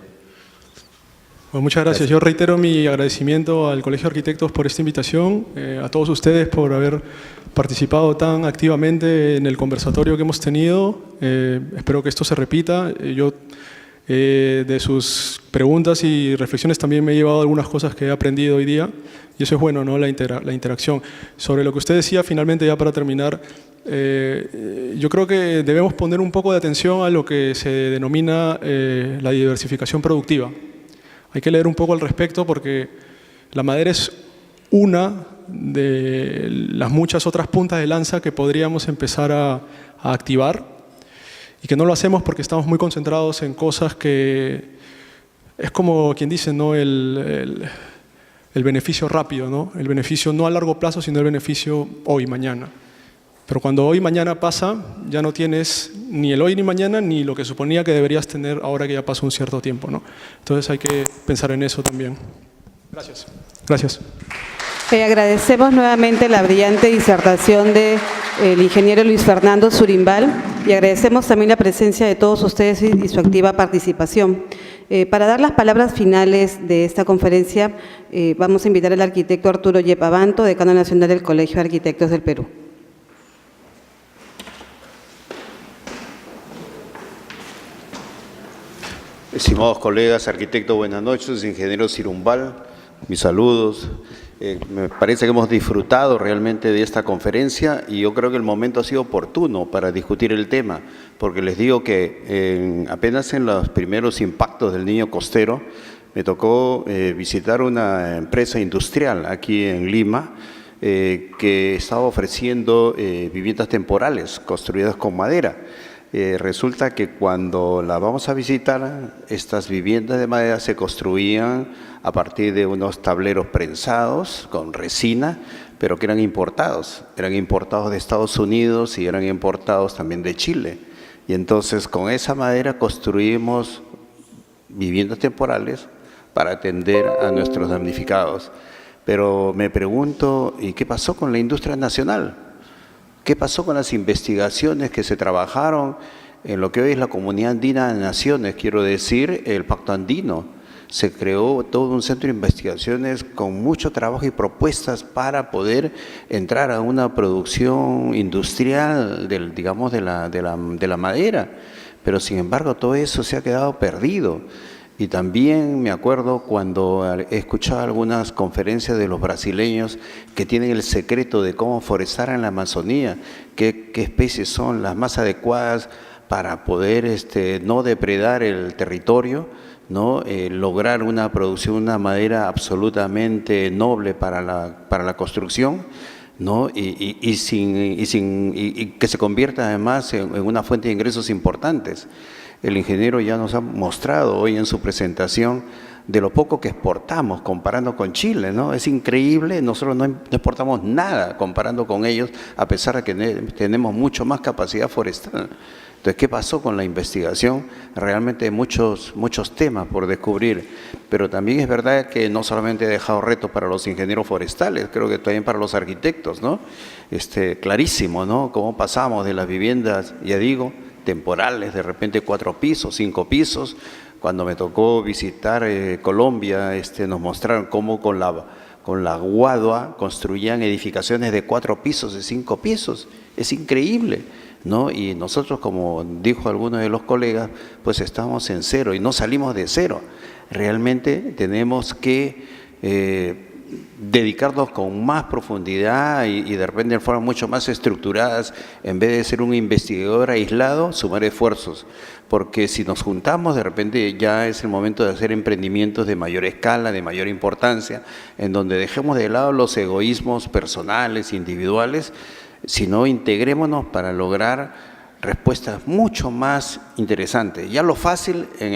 Bueno, muchas gracias. Yo reitero mi agradecimiento al Colegio de Arquitectos por esta invitación, a todos ustedes por haber participado tan activamente en el conversatorio que hemos tenido. Espero que esto se repita. Yo de sus preguntas y reflexiones también me he llevado algunas cosas que he aprendido hoy día y eso es bueno, ¿no? La interacción. Sobre lo que usted decía, finalmente ya para terminar, yo creo que debemos poner un poco de atención a lo que se denomina la diversificación productiva. Hay que leer un poco al respecto porque la madera es una de las muchas otras puntas de lanza que podríamos empezar a activar y que no lo hacemos porque estamos muy concentrados en cosas que es como quien dice, ¿no? el beneficio rápido, ¿no? El beneficio no a largo plazo, sino el beneficio hoy, mañana. Pero cuando hoy, mañana pasa, ya no tienes ni el hoy ni mañana, ni lo que suponía que deberías tener ahora que ya pasó un cierto tiempo, ¿no? Entonces hay que pensar en eso también. Gracias. Gracias. Agradecemos nuevamente la brillante disertación del ingeniero Luis Fernando Zurimbal y agradecemos también la presencia de todos ustedes y su activa participación. Para dar las palabras finales de esta conferencia, vamos a invitar al arquitecto Arturo Yep Abanto, decano nacional del Colegio de Arquitectos del Perú. Estimados colegas, arquitectos, buenas noches, ingeniero Zurimbal, mis saludos. Me parece que hemos disfrutado realmente de esta conferencia y yo creo que el momento ha sido oportuno para discutir el tema, porque les digo que apenas en los primeros impactos del Niño Costero me tocó visitar una empresa industrial aquí en Lima que estaba ofreciendo viviendas temporales construidas con madera. Resulta que cuando la vamos a visitar, estas viviendas de madera se construían a partir de unos tableros prensados con resina, pero que eran importados de Estados Unidos y eran importados también de Chile. Y entonces con esa madera construimos viviendas temporales para atender a nuestros damnificados. Pero me pregunto, ¿y qué pasó con la industria nacional? ¿Qué pasó con las investigaciones que se trabajaron en lo que hoy es la Comunidad Andina de Naciones? Quiero decir, el Pacto Andino. Se creó todo un centro de investigaciones con mucho trabajo y propuestas para poder entrar a una producción industrial digamos, de la madera. Pero sin embargo todo eso se ha quedado perdido. Y también me acuerdo cuando he escuchado algunas conferencias de los brasileños que tienen el secreto de cómo forestar en la Amazonía, qué especies son las más adecuadas para poder no depredar el territorio, ¿no? Lograr una producción, una madera absolutamente noble para la construcción, ¿no? y que se convierta además en una fuente de ingresos importantes. El ingeniero ya nos ha mostrado hoy en su presentación de lo poco que exportamos comparando con Chile, ¿no? Es increíble, nosotros no exportamos nada comparando con ellos, a pesar de que tenemos mucho más capacidad forestal. Entonces, ¿qué pasó con la investigación? Realmente muchos temas por descubrir, pero también es verdad que no solamente he dejado retos para los ingenieros forestales, creo que también para los arquitectos, ¿no? Clarísimo, ¿no? Cómo pasamos de las viviendas, ya digo, temporales, de repente 4 pisos, 5 pisos. Cuando me tocó visitar Colombia, nos mostraron cómo con la guadua construían edificaciones de 4 pisos, de 5 pisos. Es increíble, ¿no? Y nosotros, como dijo alguno de los colegas, pues estamos en cero y no salimos de cero. Realmente tenemos que dedicarnos con más profundidad y de repente de formas mucho más estructuradas, en vez de ser un investigador aislado, sumar esfuerzos. Porque si nos juntamos, de repente ya es el momento de hacer emprendimientos de mayor escala, de mayor importancia, en donde dejemos de lado los egoísmos personales, individuales, sino integrémonos para lograr respuestas mucho más interesantes. Ya lo fácil en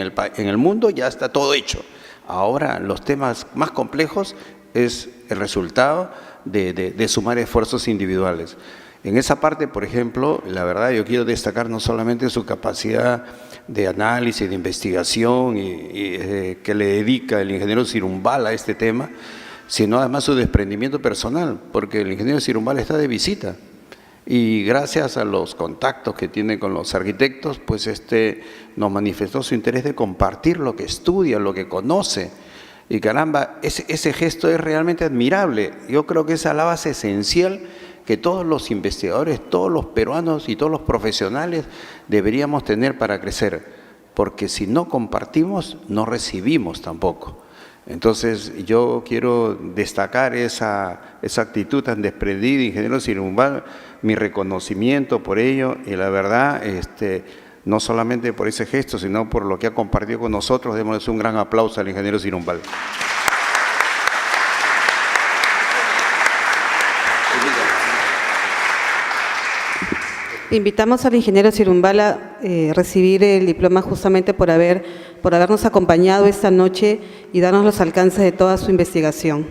el mundo ya está todo hecho. Ahora los temas más complejos es el resultado de sumar esfuerzos individuales. En esa parte, por ejemplo, la verdad yo quiero destacar no solamente su capacidad de análisis, de investigación y que le dedica el ingeniero Cirumbal a este tema, sino además su desprendimiento personal, porque el ingeniero Cirumbal está de visita y gracias a los contactos que tiene con los arquitectos, pues nos manifestó su interés de compartir lo que estudia, lo que conoce. Y caramba, ese gesto es realmente admirable. Yo creo que esa es la base esencial que todos los investigadores, todos los peruanos y todos los profesionales deberíamos tener para crecer. Porque si no compartimos, no recibimos tampoco. Entonces yo quiero destacar esa actitud tan desprendida, ingeniero Cirumbal, mi reconocimiento por ello y la verdad, no solamente por ese gesto, sino por lo que ha compartido con nosotros. Démosles un gran aplauso al ingeniero Cirumbal. Invitamos al ingeniero Cirumbal a recibir el diploma justamente por habernos acompañado esta noche y darnos los alcances de toda su investigación.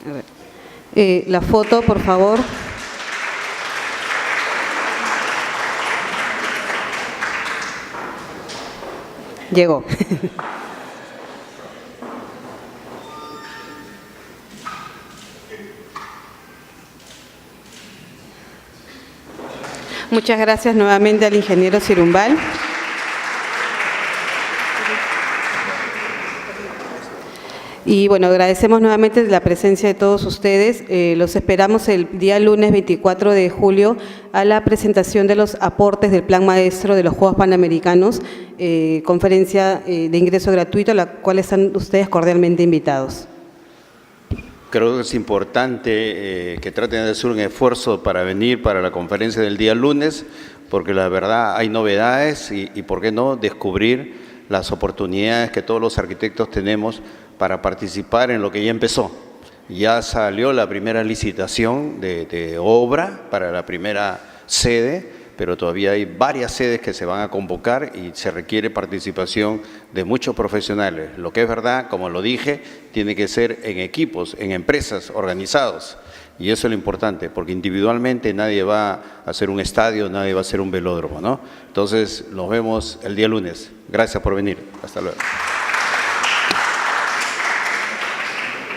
A ver. La foto, por favor. Llegó. Muchas gracias nuevamente al ingeniero Cirumbal. Y bueno, agradecemos nuevamente la presencia de todos ustedes. Los esperamos el día lunes 24 de julio a la presentación de los aportes del Plan Maestro de los Juegos Panamericanos, conferencia de ingreso gratuito a la cual están ustedes cordialmente invitados. Creo que es importante que traten de hacer un esfuerzo para venir para la conferencia del día lunes, porque la verdad hay novedades y por qué no descubrir las oportunidades que todos los arquitectos tenemos para participar en lo que ya empezó. Ya salió la primera licitación de obra para la primera sede, pero todavía hay varias sedes que se van a convocar y se requiere participación de muchos profesionales. Lo que es verdad, como lo dije, tiene que ser en equipos, en empresas, organizados. Y eso es lo importante, porque individualmente nadie va a hacer un estadio, nadie va a hacer un velódromo, ¿no? Entonces, nos vemos el día lunes. Gracias por venir. Hasta luego.